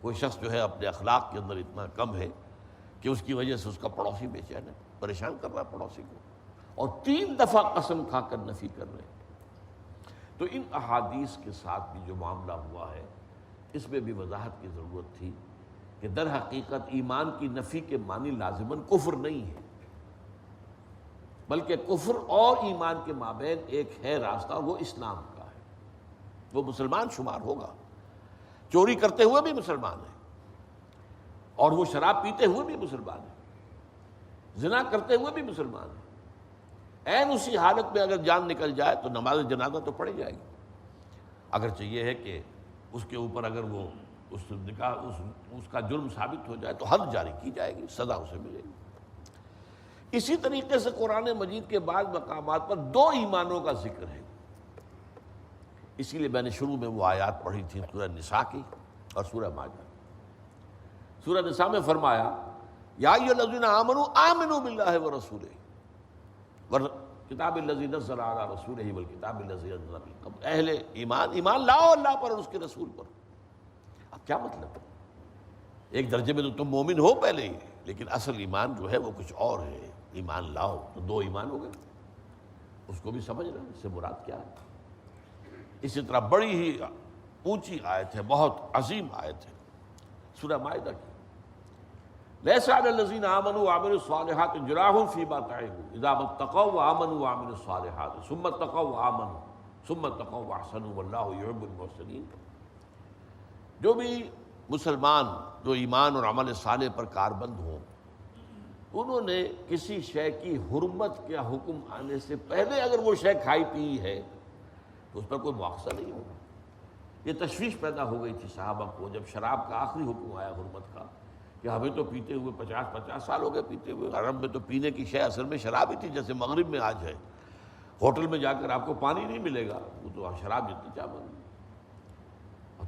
کوئی شخص جو ہے اپنے اخلاق کے اندر اتنا کم ہے کہ اس کی وجہ سے اس کا پڑوسی بے چین ہے، پریشان کر رہا ہے پڑوسی کو، اور 3 دفعہ قسم کھا کر نفی کر رہے ہیں۔ تو ان احادیث کے ساتھ بھی جو معاملہ ہوا ہے اس میں بھی وضاحت کی ضرورت تھی کہ در حقیقت ایمان کی نفی کے معنی لازماً کفر نہیں ہے، بلکہ کفر اور ایمان کے مابین ایک ہے راستہ، وہ اسلام کا ہے، وہ مسلمان شمار ہوگا، چوری کرتے ہوئے بھی مسلمان ہے، اور وہ شراب پیتے ہوئے بھی مسلمان ہے، زنا کرتے ہوئے بھی مسلمان ہے، عین اسی حالت میں اگر جان نکل جائے تو نماز جنازہ تو پڑھی جائے گی، اگرچہ یہ ہے کہ اس کے اوپر اگر وہ اس کا جرم ثابت ہو جائے تو حد جاری کی جائے گی، سزا اسے ملے گی۔ اسی طریقے سے قرآن مجید کے بعض مقامات پر دو ایمانوں کا ذکر ہے، اسی لیے میں نے شروع میں وہ آیات پڑھی تھی سورہ نساء کی اور سورہ مائدہ۔ سورہ نساء میں فرمایا یا ایھا الذین آمنوا آمنوا باللہ ورسولہ والکتاب الذی نزل علی رسولہ والکتاب الذی انزل من قبل، اہل ایمان لاؤ اللہ پر اور اس کے رسول پر۔ اب کیا مطلب؟ ایک درجے میں تو تم مومن ہو پہلے ہی، لیکن اصل ایمان جو ہے وہ کچھ اور ہے، ایمان لاؤ تو دو ایمان ہو گئے، اس کو بھی سمجھنا اس سے مراد کیا ہے۔ اسی طرح بڑی ہی اونچی آیت ہے، بہت عظیم آیت ہے سورہ مائدہ کی، لیس علی الذین آمنوا وعملوا الصالحات جناح فیما طعموا اذا ما اتقوا وآمنوا وعملوا الصالحات ثم اتقوا وآمنوا ثم اتقوا واحسنوا واللہ یحب المحسنین۔ جو بھی مسلمان جو ایمان اور عمل صالح پر کاربند ہوں، انہوں نے کسی شے کی حرمت کا حکم آنے سے پہلے اگر وہ شے کھائی پی ہے تو اس پر کوئی مواخذہ نہیں ہوگا۔ یہ تشویش پیدا ہو گئی تھی صحابہ کو جب شراب کا آخری حکم آیا حرمت کا، کہ ہمیں تو پیتے ہوئے 50 سال ہو گئے پیتے ہوئے، عرب میں تو پینے کی شے اصل میں شراب ہی تھی، جیسے مغرب میں آج ہے ہوٹل میں جا کر آپ کو پانی نہیں ملے گا، وہ تو شراب جتنی چاہ بنے۔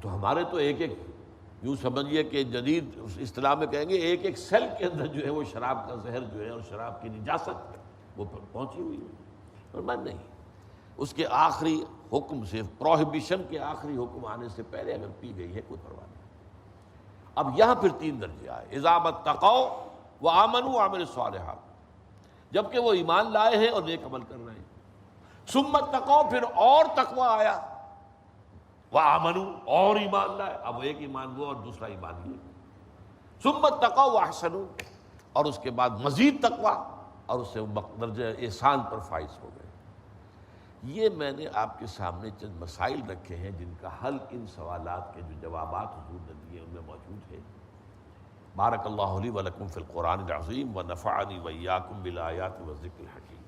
تو ہمارے تو ایک یوں سمجھیے کہ جدید اصطلاح میں کہیں گے ایک سیل کے اندر جو ہے وہ شراب کا زہر جو ہے اور شراب کی نجاست وہ پہنچی ہوئی ہے۔ اور میں نہیں، اس کے آخری حکم سے، پروہیبیشن کے آخری حکم آنے سے پہلے اگر پی گئی ہے کوئی پرواہ نہیں۔ اب یہاں پھر 3 درجے آئے، اذا ما اتقوا وآمنوا وعملوا الصالحات، جبکہ وہ ایمان لائے ہیں اور نیک عمل کر رہے ہیں، ثم اتقوا، پھر اور تقوی آیا، وآمنوا، اور ایمان لائے، اب ایک ایمان وہ اور دوسرا ایمان یہ، ثم اتقوا واحسنوا، اور اس کے بعد مزید تقوی اور اس سے درجہ احسان پر فائز ہو گئے۔ یہ میں نے آپ کے سامنے چند مسائل رکھے ہیں جن کا حل ان سوالات کے جو جوابات حضور نے دیے ان میں موجود ہے۔ بارک اللہ لی و لکم فی القرآن العظیم ونفعنی وإیاکم بالآیات والذکر الحکیم۔